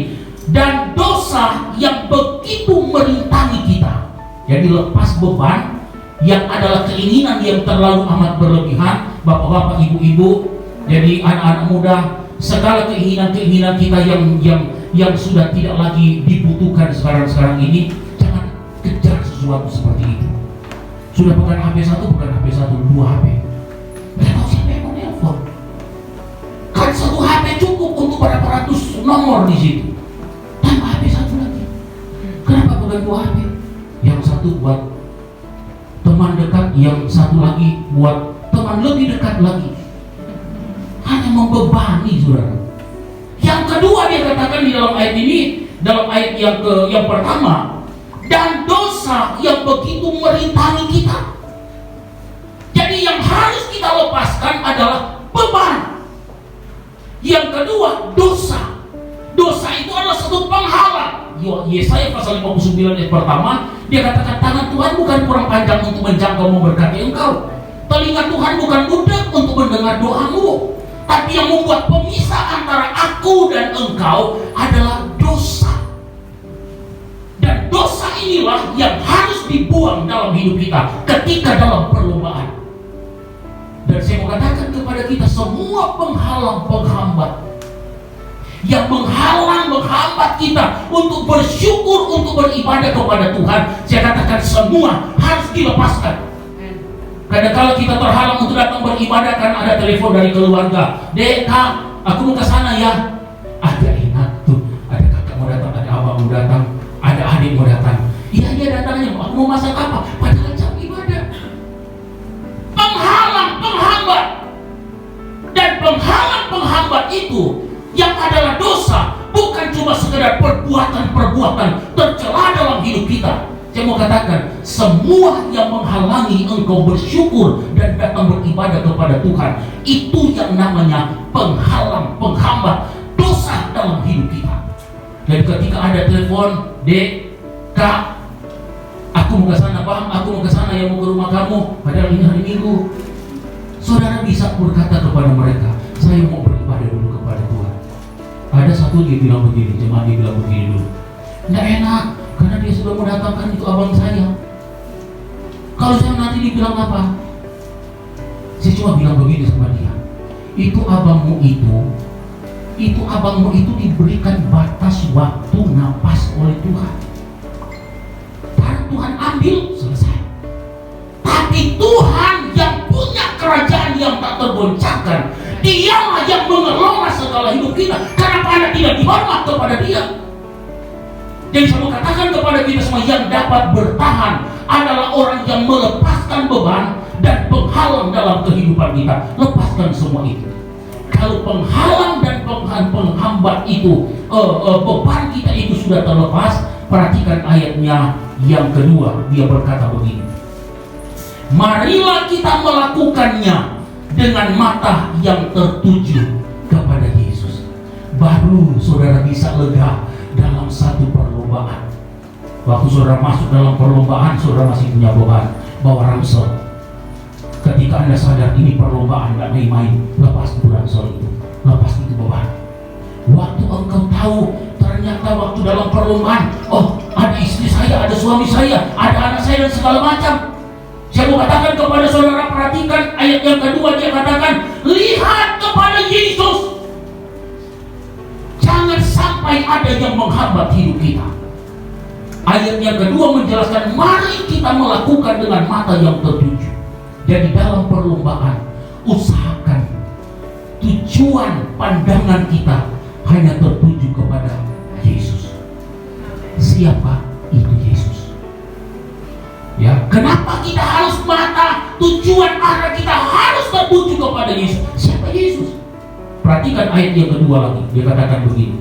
Dan dosa yang begitu merintangi kita. Jadi lepas beban yang adalah keinginan yang terlalu amat berlebihan. Bapak-bapak, ibu-ibu, jadi anak-anak muda, segala keinginan kita yang sudah tidak lagi dibutuhkan sekarang ini, jangan kejar sesuatu seperti itu. Sudah bukan HP satu, dua HP. Nggak tahu siapa yang mau nelfon. Kan satu HP cukup untuk berapa ratus nomor di situ. Tambah HP satu lagi. Kenapa bukan dua HP? Yang satu buat teman dekat, yang satu lagi buat teman lebih dekat lagi. Hanya membebani, saudara. Yang kedua dia katakan di dalam ayat ini, dalam ayat yang pertama, dan dosa yang begitu merintangi kita. Jadi yang harus kita lepaskan adalah beban. Yang kedua, dosa. Dosa itu adalah satu penghalang. Yesaya pasal 59 ayat pertama, dia katakan, tangan Tuhan bukan kurang panjang untuk menjangkau memberkati engkau. Telinga Tuhan bukan budak untuk mendengar doamu. Tapi yang membuat pemisah antara aku dan engkau adalah dosa. Dan dosa inilah yang harus dibuang dalam hidup kita ketika dalam perlombaan. Dan saya mau katakan kepada kita, semua penghalang, penghambat yang menghambat kita untuk bersyukur, untuk beribadah kepada Tuhan, saya katakan semua harus dilepaskan. Kadang-kala kita terhalang untuk datang beribadah karena ada telepon dari keluarga. Dek, Kak, aku mau ke sana ya. Ada enak tuh, ada kakak mau datang, ada abang mau datang, ada adik mau datang. Iya datangnya, aku mau masak apa? Padahal jam ibadah. Penghalang, penghambat. Dan penghalang-penghambat itu yang adalah dosa, bukan cuma sekedar perbuatan-perbuatan tercela dalam hidup kita. Saya mau katakan, semua yang menghalangi engkau bersyukur dan datang beribadah kepada Tuhan, itu yang namanya penghalang, penghambat, dosa dalam hidup kita. Dan ketika ada telepon, Dek, Kak, aku mau ke sana, Bang, aku mau ke sana, yang mau ke rumah kamu, padahal ini hari Minggu. Saudara bisa berkata kepada mereka, saya mau beribadah dulu kepada Tuhan. Ada satu dia bilang begini, jemaat dia bilang begini dulu, nggak enak, karena dia sudah mendatangkan itu abang saya. Kalau saya nanti dibilang apa? Saya cuma bilang begini sama dia, itu abangmu itu diberikan batas waktu napas oleh Tuhan. Karena Tuhan ambil, selesai. Tapi Tuhan yang punya kerajaan yang tak tergoncangkan, Dialah yang mengelola segala hidup kita. Kenapa Anda tidak dihormat kepada Dia? Jadi saya mau katakan kepada kita semua, yang dapat bertahan adalah orang yang melepaskan beban dan penghalang dalam kehidupan kita. Lepaskan semua itu. Kalau penghalang dan penghambat itu, beban kita itu sudah terlepas, perhatikan ayatnya yang kedua. Dia berkata begini, marilah kita melakukannya dengan mata yang tertuju kepada Yesus. Baru saudara bisa lega dalam satu perlombaan. Waktu saudara masuk dalam perlombaan, saudara masih punya beban, bawa ransel. Ketika Anda sadar ini perlombaan, gak main-main, lepas itu ransel itu, lepas itu beban. Waktu engkau tahu, ternyata waktu dalam perlombaan, oh ada istri saya, ada suami saya, ada anak saya dan segala macam. Saya mau katakan kepada saudara, perhatikan ayat yang kedua, dia katakan, lihat kepada Yesus. Jangan sampai ada yang menghambat hidup kita. Ayat yang kedua menjelaskan, mari kita melakukan dengan mata yang tertuju. Jadi dalam perlombaan, usahakan tujuan pandangan kita hanya tertuju kepada Yesus. Siapa itu Yesus? Ya, kenapa kita harus mata tujuan arah kita harus tertuju kepada Yesus? Siapa Yesus? Perhatikan ayat yang kedua lagi, dia katakan begini,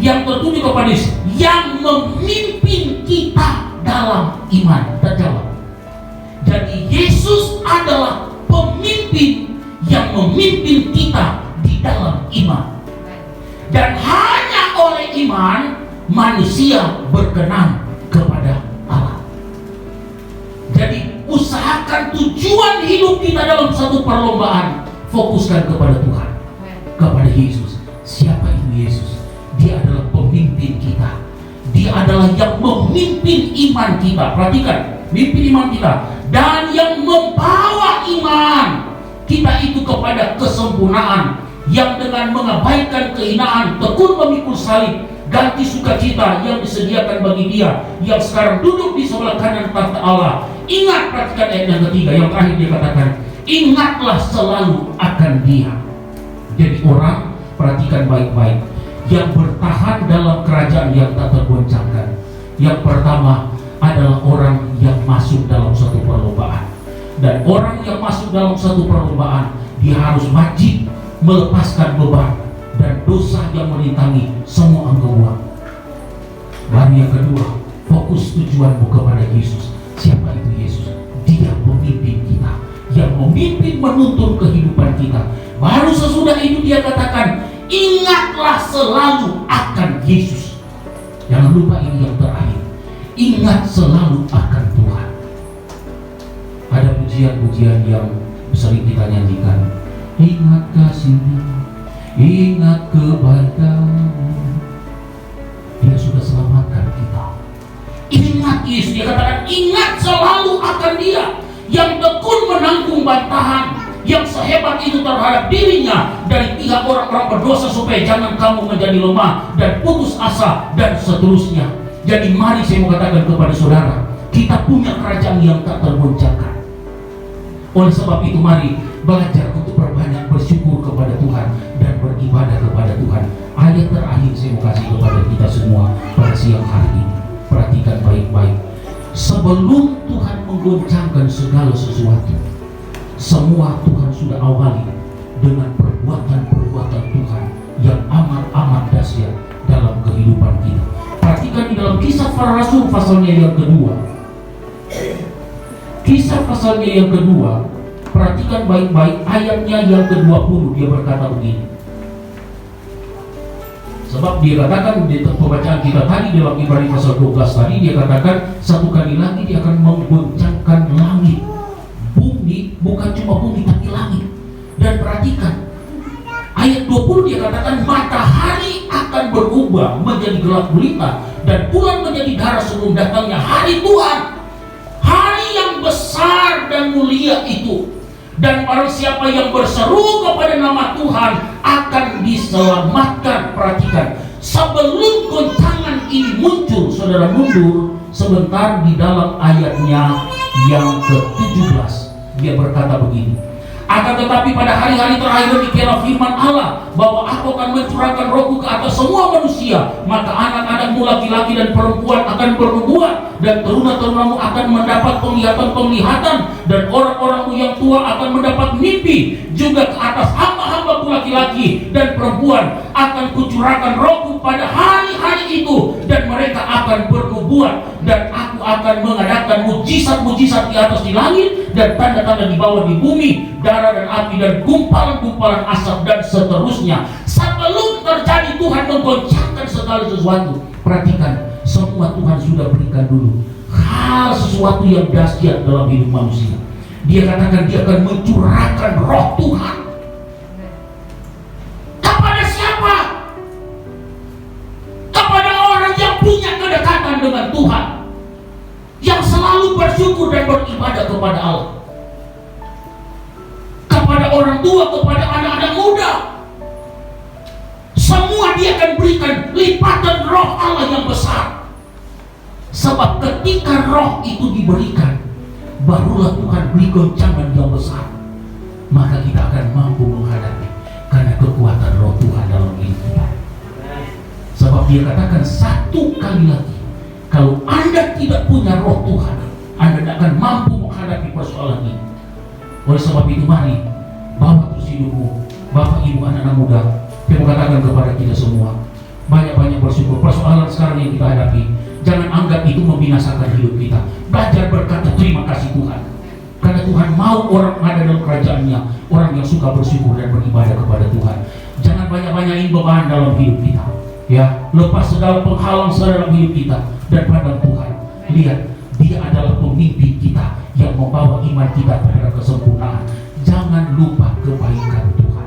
yang tertuju kepada Yesus, yang memimpin kita dalam iman. Terjawab. Jadi Yesus adalah pemimpin yang memimpin kita di dalam iman. Dan hanya oleh iman manusia berkenan kepada Allah. Jadi usahakan tujuan hidup kita dalam satu perlombaan, fokuskan kepada Tuhan, kepada Yesus. Siapa itu Yesus? Dia adalah pemimpin kita. Dia adalah yang memimpin iman kita. Perhatikan, mimpin iman kita. Dan yang membawa iman kita itu kepada kesempurnaan, yang dengan mengabaikan kehinaan tekun memikul salib, ganti sukacita yang disediakan bagi Dia yang sekarang duduk di sebelah kanan tahta Allah. Ingat, perhatikan ayat yang ketiga, yang terakhir dia katakan, ingatlah selalu akan Dia. Jadi orang, perhatikan baik-baik, yang bertahan dalam kerajaan yang tak tergoncangkan. Yang pertama adalah orang yang masuk dalam satu perlombaan. Dan orang yang masuk dalam satu perlombaan, dia harus wajib melepaskan beban dan dosa yang merintangi semua engkau buang. Baru yang kedua, fokus tujuanmu kepada Yesus. Siapa itu Yesus? Dia pemimpin kita, yang memimpin menuntun kehidupan kita. Baru sesudah itu dia katakan, ingatlah selalu akan Yesus. Jangan lupa ini yang terakhir, ingat selalu akan Tuhan. Ada pujian-pujian yang sering kita nyanyikan, ingat kasih-Mu, ingat kebaikan-Mu. Dia sudah selamatkan kita. Ingat Yesus, dia katakan ingat selalu akan Dia yang tekun menanggung bantahan yang sehebat itu terhadap dirinya dari pihak orang-orang berdosa, supaya jangan kamu menjadi lemah dan putus asa dan seterusnya. Jadi mari saya mau katakan kepada saudara, kita punya kerajaan yang tak tergoncangkan. Oleh sebab itu mari belajar untuk berbanyak bersyukur kepada Tuhan dan beribadah kepada Tuhan. Ayat terakhir saya mau kasih kepada kita semua pada siang hari ini. Perhatikan baik-baik. Sebelum Tuhan menggoncangkan segala sesuatu, semua Tuhan sudah awali dengan perbuatan-perbuatan Tuhan yang amat-amat dahsyat dalam kehidupan kita. Perhatikan di dalam Kisah Para Rasul pasalnya yang kedua. Kisah pasalnya yang kedua, perhatikan baik-baik ayatnya yang ke-20, dia berkata begini. Sebab dia katakan di pembacaan kita tadi dalam Ibrani pasal 12 tadi, dia katakan satu kali lagi dia akan menggoncangkan langit, bumi, bukan cuma bumi tapi langit. Dan perhatikan ayat 20, dia katakan matahari akan berubah menjadi gelap gulita dan bulan menjadi darah sebelum datangnya hari Tuhan, hari yang besar dan mulia itu. Dan barang siapa yang berseru kepada nama Tuhan akan diselamatkan. Perhatikan, sebelum goncangan ini muncul, saudara mundur sebentar di dalam ayatnya yang ke-17. Dia berkata begini, akan tetapi pada hari-hari terakhir demikianlah firman Allah, bahwa Aku akan mencurahkan Rohku ke atas semua manusia, maka anak-anakmu laki-laki dan perempuan akan bernubuat, dan teruna-terunamu akan mendapat penglihatan-penglihatan, dan orang-orangmu yang tua akan mendapat mimpi. Juga ke atas hamba-hambaku laki-laki dan perempuan akan kucurahkan Rohku pada hari-hari itu, dan mereka akan bernubuat, dan Aku akan mengadakan mujizat-mujizat di atas di langit, dan tanda-tanda di bawah di bumi, darah dan api dan gumpalan-gumpalan asap dan seterusnya. Sebelum terjadi Tuhan menggoncangkan segala sesuatu. Perhatikan, semua Tuhan sudah berikan dulu. Hal sesuatu yang dahsyat dalam hidup manusia. Dia katakan dia akan mencurahkan roh Tuhan. Kepada siapa? Kepada orang yang punya kedekatan dengan Tuhan, yang selalu bersyukur dan beribadah kepada Allah. Kepada orang tua, kepada anak-anak muda, semua dia akan berikan lipatan roh Allah yang besar. Sebab ketika roh itu diberikan, barulah Tuhan beri goncangan yang besar. Maka kita akan mampu menghadapi, karena kekuatan roh Tuhan dalam hidup kita. Sebab dia katakan satu kali lagi, kalau Anda tidak punya roh Tuhan, Anda tidak akan mampu menghadapi persoalan ini. Oleh sebab itu, mari bawa terus hidupmu, Bapak Ibu anak-anak muda. Saya mau katakan kepada kita semua, banyak-banyak bersyukur. Persoalan sekarang yang kita hadapi, jangan anggap itu membinasakan hidup kita. Belajar berkata terima kasih Tuhan, karena Tuhan mau orang ada dalam kerajaannya, orang yang suka bersyukur dan beribadah kepada Tuhan. Jangan banyak-banyakin beban dalam hidup kita, ya. Lepas segala penghalang dalam hidup kita dan pandang Tuhan. Lihat, Dia adalah pemimpin kita yang membawa iman kita kepada kesempurnaan. Jangan lupa kebaikan Tuhan.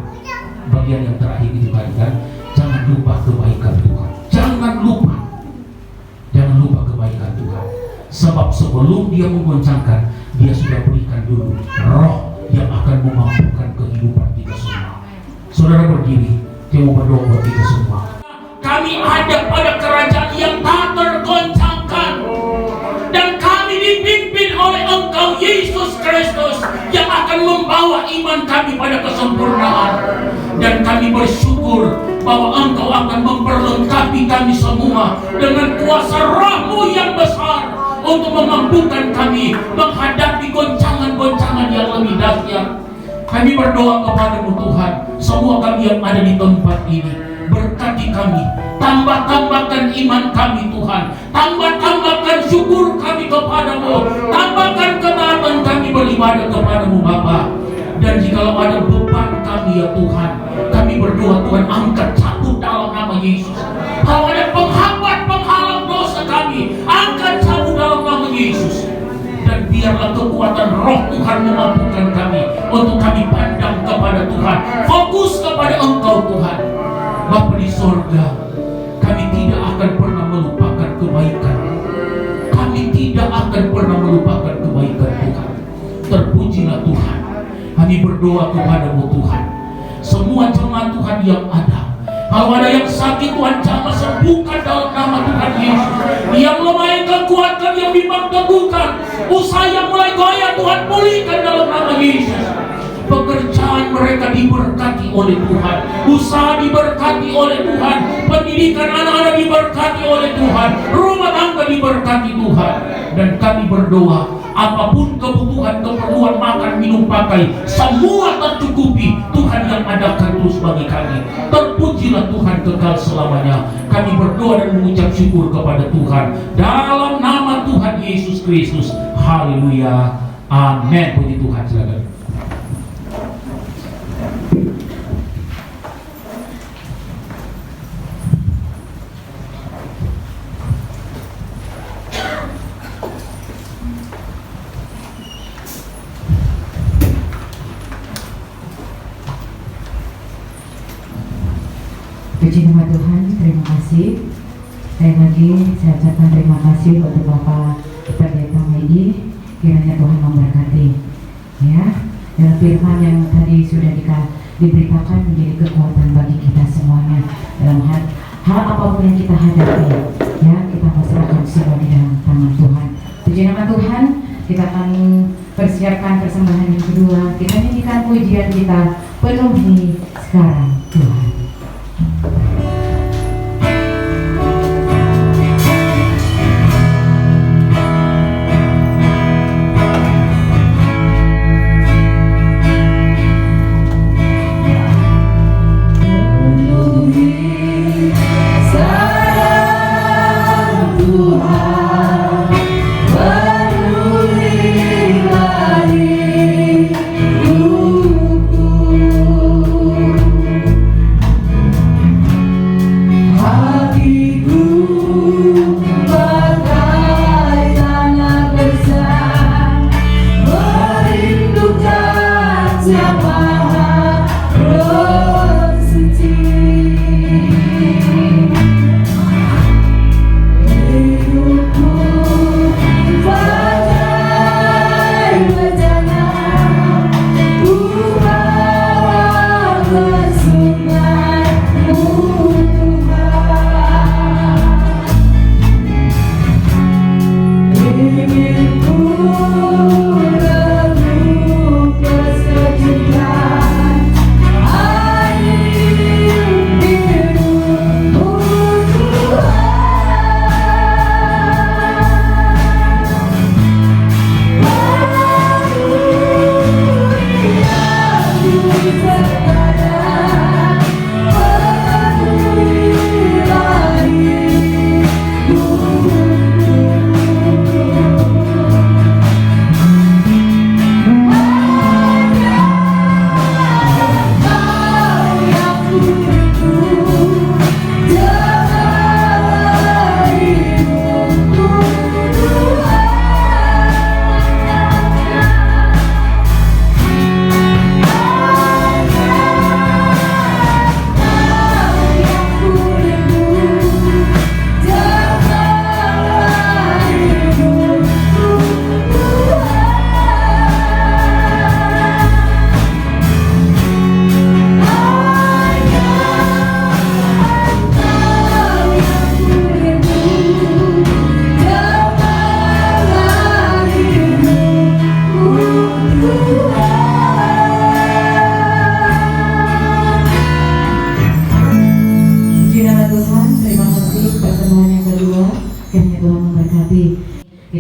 Bagian yang terakhir itu tadi kan, jangan lupa kebaikan Tuhan. Jangan lupa kebaikan Tuhan. Sebab sebelum Dia menggoncangkan, Dia sudah berikan dulu roh yang akan memampukan kehidupan kita semua. Saudara berdiri, saya mau berdoa buat kita semua. Kami ada pada kerajaan yang tak tergoncangkan, dan kami dipimpin oleh Engkau Yesus Kristus yang akan membawa iman kami pada kesempurnaan. Dan kami bersyukur bahwa Engkau akan memperlengkapi kami semua dengan kuasa Roh-Mu yang besar untuk memampukan kami menghadapi goncangan-goncangan yang lebih dahsyat. Kami berdoa kepada-Mu Tuhan, semua kami yang ada di tempat ini, berkati kami, tambah-tambahkan iman kami Tuhan, tambah-tambahkan syukur kami kepada-Mu, tambahkan ketaatan kami beribadah kepada-Mu Bapa. Dan jikalau ada beban kami ya Tuhan, kami berdoa Tuhan angkat, cabut dalam nama Yesus. Kalau ada penghambat, penghalang dosa kami, angkat, cabut dalam nama Yesus. Dan biarlah kekuatan roh Tuhan memampukan kami untuk kami pandang kepada Tuhan, fokus kepada Engkau Tuhan. Bapa di sorga, kami tidak akan pernah melupakan kebaikan. Kami tidak akan pernah melupakan kebaikan Tuhan. Terpujilah Tuhan. Kami berdoa kepada-Mu Tuhan, semua jemaat Tuhan yang ada, kalau ada yang sakit Tuhan jamah sembuhkan dalam nama Tuhan Yesus. Yang lemah Engkau kuatkan, yang bimbang teguhkan, usaha yang mulai goyah Tuhan pulihkan dalam nama Yesus. Pekerjaan mereka diberkati oleh Tuhan, usaha diberkati oleh Tuhan, pendidikan anak-anak diberkati oleh Tuhan, rumah tangga diberkati Tuhan. Dan kami berdoa, apapun kebutuhan, keperluan makan, minum, pakai, semua tercukupi. Tuhan yang adakan terus bagi kami. Terpujilah Tuhan kekal selamanya. Kami berdoa dan mengucap syukur kepada Tuhan dalam nama Tuhan Yesus Kristus. Haleluya, amin. Puji Tuhan. Silakan. Puji nama Tuhan, terima kasih. Sekali lagi saya ucapkan terima kasih untuk Bapak Pendeta Medi. Kiranya Tuhan memberkati. Ya, dalam firman yang tadi sudah diberitakan menjadi kekuatan bagi kita semuanya dalam hal apapun yang kita hadapi. Ya, kita serahkan semua di dalam tangan Tuhan. Puji nama Tuhan. Kita akan persiapkan persembahan yang kedua. Kita nyanyikan pujian kita, penuhi sekarang Tuhan. Tuhan,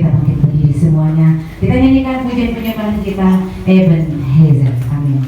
kita bangkit berdiri semuanya. Kita nyanyikan pujian penyembahan kita, Ebenezer. Amin.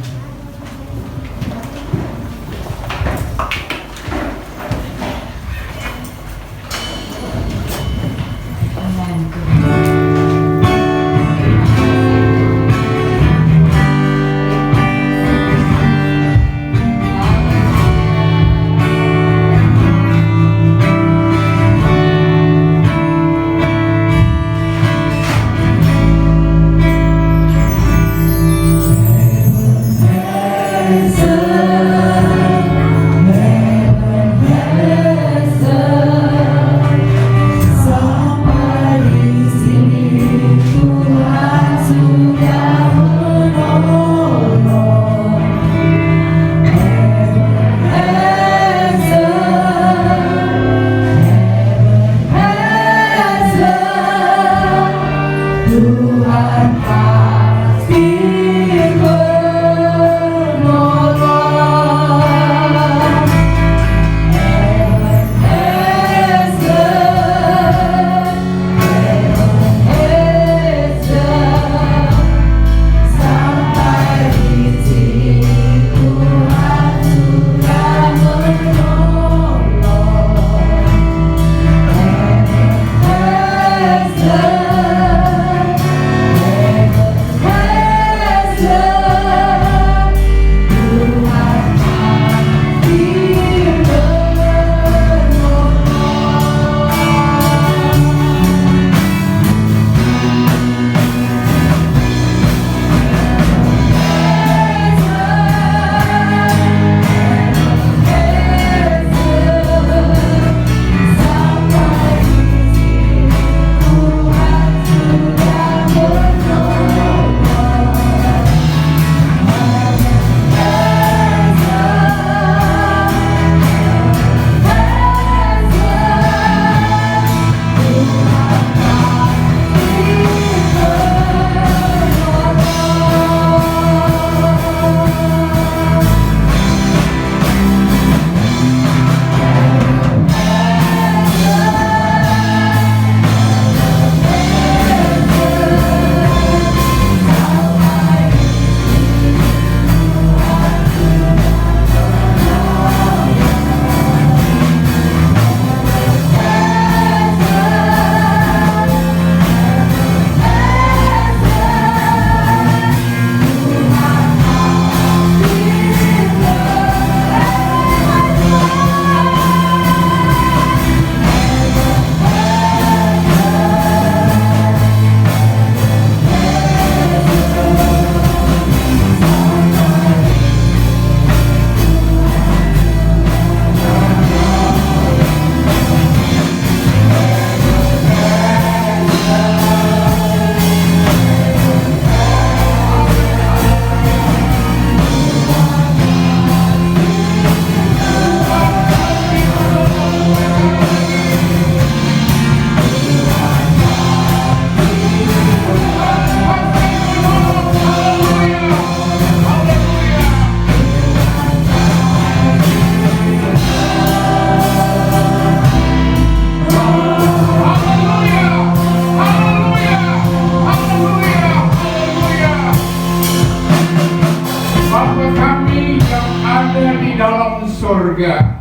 surga.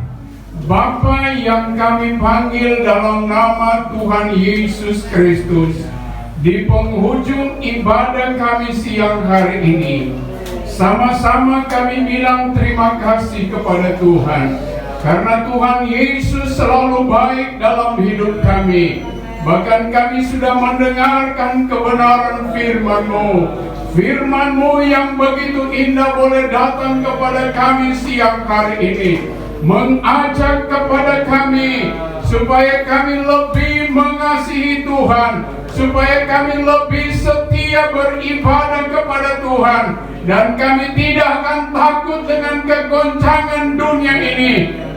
Bapa yang kami panggil dalam nama Tuhan Yesus Kristus, di penghujung ibadah kami siang hari ini, sama-sama kami bilang terima kasih kepada Tuhan, karena Tuhan Yesus selalu baik dalam hidup kami. Bahkan kami sudah mendengarkan kebenaran firman-Mu, firman-Mu yang begitu indah boleh datang kepada kami siang hari ini, mengajak kepada kami supaya kami lebih mengasihi Tuhan, supaya kami lebih setia beribadah kepada Tuhan, dan kami tidak akan takut dengan kegoncangan dunia ini,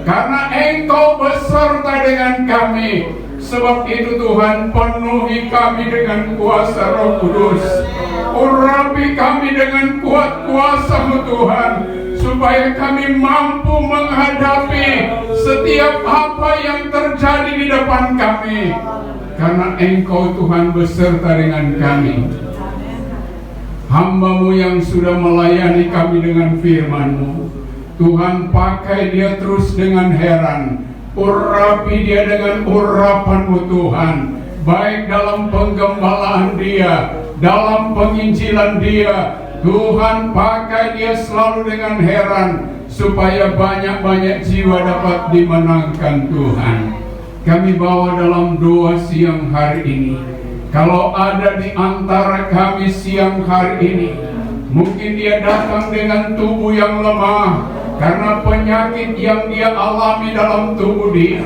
karena Engkau beserta dengan kami. Sebab itu Tuhan, penuhi kami dengan kuasa Roh Kudus, urapi kami dengan kuat kuasa-Mu Tuhan, supaya kami mampu menghadapi setiap apa yang terjadi di depan kami. karena Engkau Tuhan beserta dengan kami. Hamba-Mu yang sudah melayani kami dengan firman-Mu, Tuhan pakai dia terus dengan heran, urapi dia dengan urapan-Mu Tuhan, baik dalam penggembalaan dia, dalam penginjilan dia. Tuhan pakai dia selalu dengan heran, supaya banyak-banyak jiwa dapat dimenangkan Tuhan. Kami bawa dalam doa siang hari ini, kalau ada di antara kami siang hari ini, mungkin dia datang dengan tubuh yang lemah, karena penyakit yang dia alami dalam tubuh dia.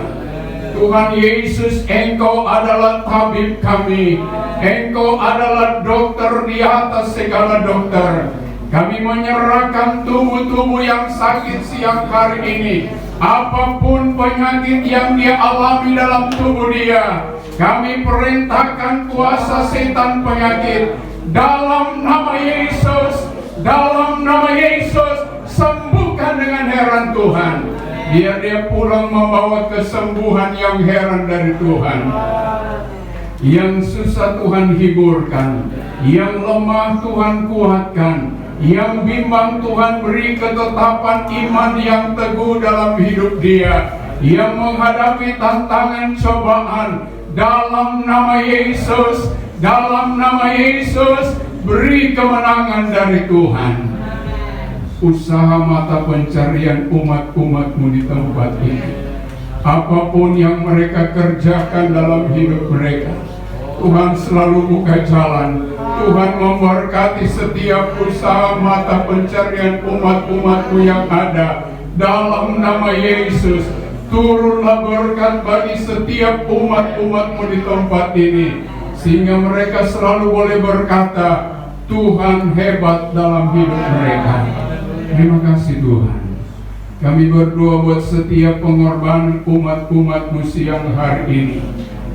Tuhan Yesus, Engkau adalah tabib kami, Engkau adalah dokter di atas segala dokter. Kami menyerahkan tubuh-tubuh yang sakit siang hari ini. Apapun penyakit yang dia alami dalam tubuh dia, kami perintahkan kuasa setan penyakit dalam nama Yesus, dalam nama Yesus, sembuhkan dengan heran Tuhan. Biar dia pulang membawa kesembuhan yang heran dari Tuhan. Yang susah Tuhan hiburkan, yang lemah Tuhan kuatkan, yang bimbang Tuhan beri ketetapan iman yang teguh dalam hidup dia, yang menghadapi tantangan cobaan. Dalam nama Yesus, dalam nama Yesus, beri kemenangan dari Tuhan. Usaha mata pencarian umat-umat-Mu di tempat ini, apapun yang mereka kerjakan dalam hidup mereka, Tuhan selalu buka jalan. Tuhan memberkati setiap usaha mata pencarian umat-umat-Mu yang ada. Dalam nama Yesus, turunlah berkat bagi setiap umat-umat-Mu di tempat ini, sehingga mereka selalu boleh berkata, Tuhan hebat dalam hidup mereka. Terima kasih Tuhan. Kami berdoa buat setiap pengorbanan umat-umat-Mu siang hari ini.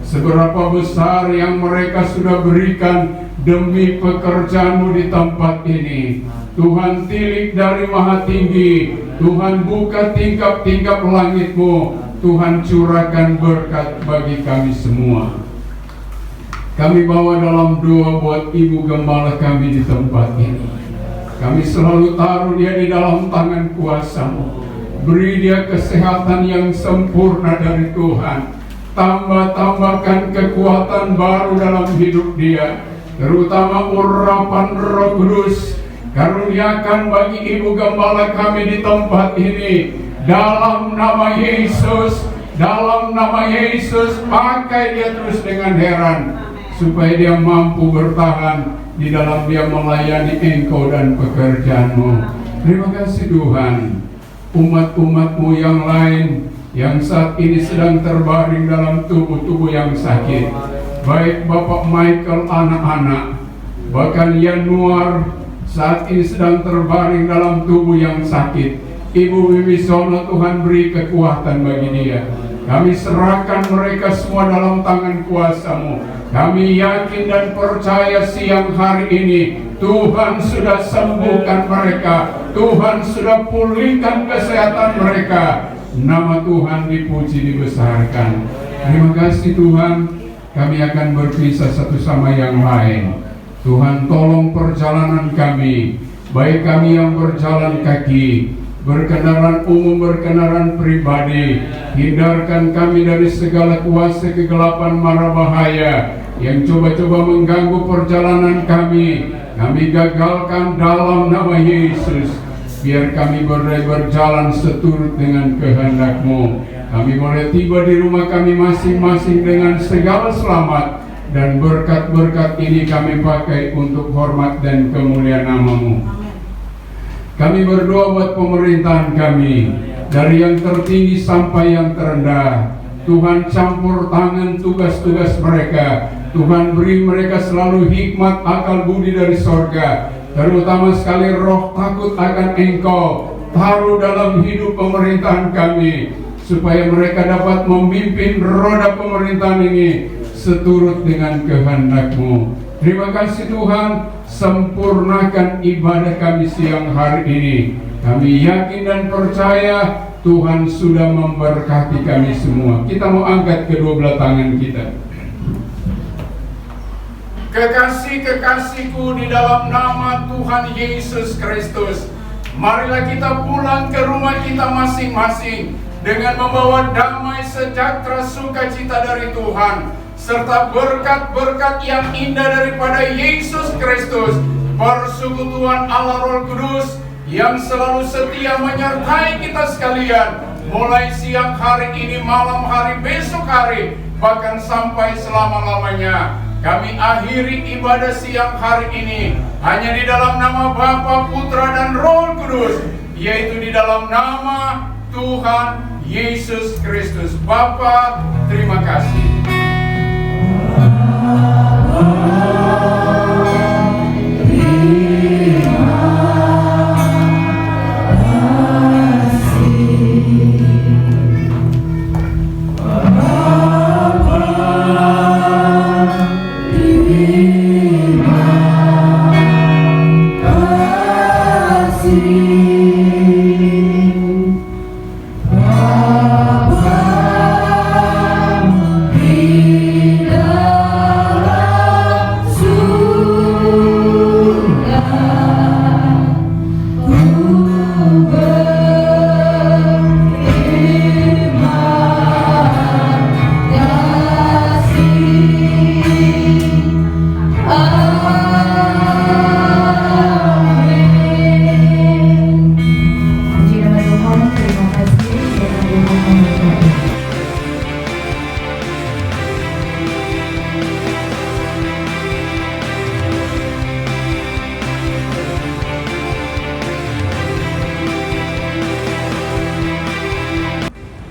Seberapa besar yang mereka sudah berikan demi pekerjaan-Mu di tempat ini. Tuhan tilik dari maha tinggi, Tuhan buka tingkap-tingkap langit-Mu, Tuhan curahkan berkat bagi kami semua. Kami bawa dalam doa buat Ibu Gembala kami di tempat ini. Kami selalu taruh dia di dalam tangan kuasa-Mu. Beri dia kesehatan yang sempurna dari Tuhan. Tambahkan kekuatan baru dalam hidup dia, terutama urapan Roh Kudus. Karuniakan bagi Ibu Gembala kami di tempat ini. Dalam nama Yesus, dalam nama Yesus, pakai dia terus dengan heran, supaya dia mampu bertahan di dalam dia melayani Engkau dan pekerjaan-Mu. Terima kasih Tuhan. Umat-umat-Mu yang lain yang saat ini sedang terbaring dalam tubuh-tubuh yang sakit, baik Bapak Michael anak-anak, bahkan Yanuar saat ini sedang terbaring dalam tubuh yang sakit. Ibu Wibisono, Tuhan beri kekuatan bagi dia. Kami serahkan mereka semua dalam tangan kuasa-Mu. Kami yakin dan percaya siang hari ini Tuhan sudah sembuhkan mereka, Tuhan sudah pulihkan kesehatan mereka. Nama Tuhan dipuji, dibesarkan. Terima kasih Tuhan. Kami akan berpisah satu sama yang lain. Tuhan tolong perjalanan kami, baik kami yang berjalan kaki, berkendaraan umum, berkendaraan pribadi. Hindarkan kami dari segala kuasa kegelapan mara bahaya yang coba-coba mengganggu perjalanan kami. Kami gagalkan dalam nama Yesus. Biar kami berjalan seturut dengan kehendak-Mu. Kami boleh tiba di rumah kami masing-masing dengan segala selamat. Dan berkat-berkat ini kami pakai untuk hormat dan kemuliaan nama-Mu. Kami berdoa buat pemerintahan kami, dari yang tertinggi sampai yang terendah. Tuhan campur tangan tugas-tugas mereka. Tuhan beri mereka selalu hikmat, akal budi dari sorga. Terutama sekali roh takut akan Engkau taruh dalam hidup pemerintahan kami, supaya mereka dapat memimpin roda pemerintahan ini seturut dengan kehendak-Mu. Terima kasih Tuhan, sempurnakan ibadah kami siang hari ini. Kami yakin dan percaya Tuhan sudah memberkati kami semua. Kita mau angkat kedua belah tangan kita. Kekasih-kekasihku di dalam nama Tuhan Yesus Kristus, marilah kita pulang ke rumah kita masing-masing dengan membawa damai, sejahtera, sukacita dari Tuhan, serta berkat-berkat yang indah daripada Yesus Kristus, persekutuan Allah Roh Kudus yang selalu setia menyertai kita sekalian, mulai siang hari ini, malam hari, besok hari, bahkan sampai selama-lamanya. Kami akhiri ibadah siang hari ini hanya di dalam nama Bapa, Putra, dan Roh Kudus, yaitu di dalam nama Tuhan Yesus Kristus. Bapa, terima kasih.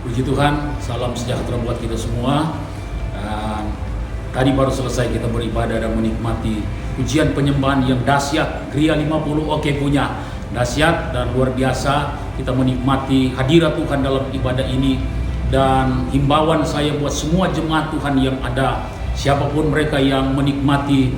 Puji Tuhan, salam sejahtera buat kita semua. Tadi baru selesai kita beribadah dan menikmati pujian penyembahan yang dahsyat. Gereja 50 oke punya dahsyat dan luar biasa. Kita menikmati hadirat Tuhan dalam ibadah ini. Dan himbauan saya buat semua jemaat Tuhan yang ada, siapapun mereka yang menikmati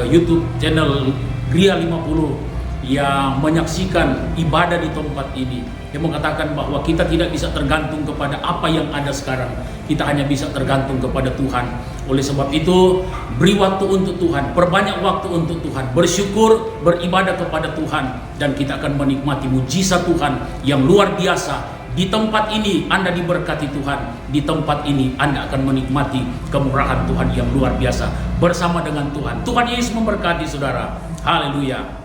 YouTube channel Gereja 50 yang menyaksikan ibadah di tempat ini, yang mengatakan bahwa kita tidak bisa tergantung kepada apa yang ada sekarang, kita hanya bisa tergantung kepada Tuhan. Oleh sebab itu, beri waktu untuk Tuhan, perbanyak waktu untuk Tuhan, bersyukur, beribadah kepada Tuhan, dan kita akan menikmati mujizat Tuhan yang luar biasa. Di tempat ini Anda diberkati Tuhan, di tempat ini Anda akan menikmati kemurahan Tuhan yang luar biasa bersama dengan Tuhan. Tuhan Yesus memberkati saudara. Haleluya.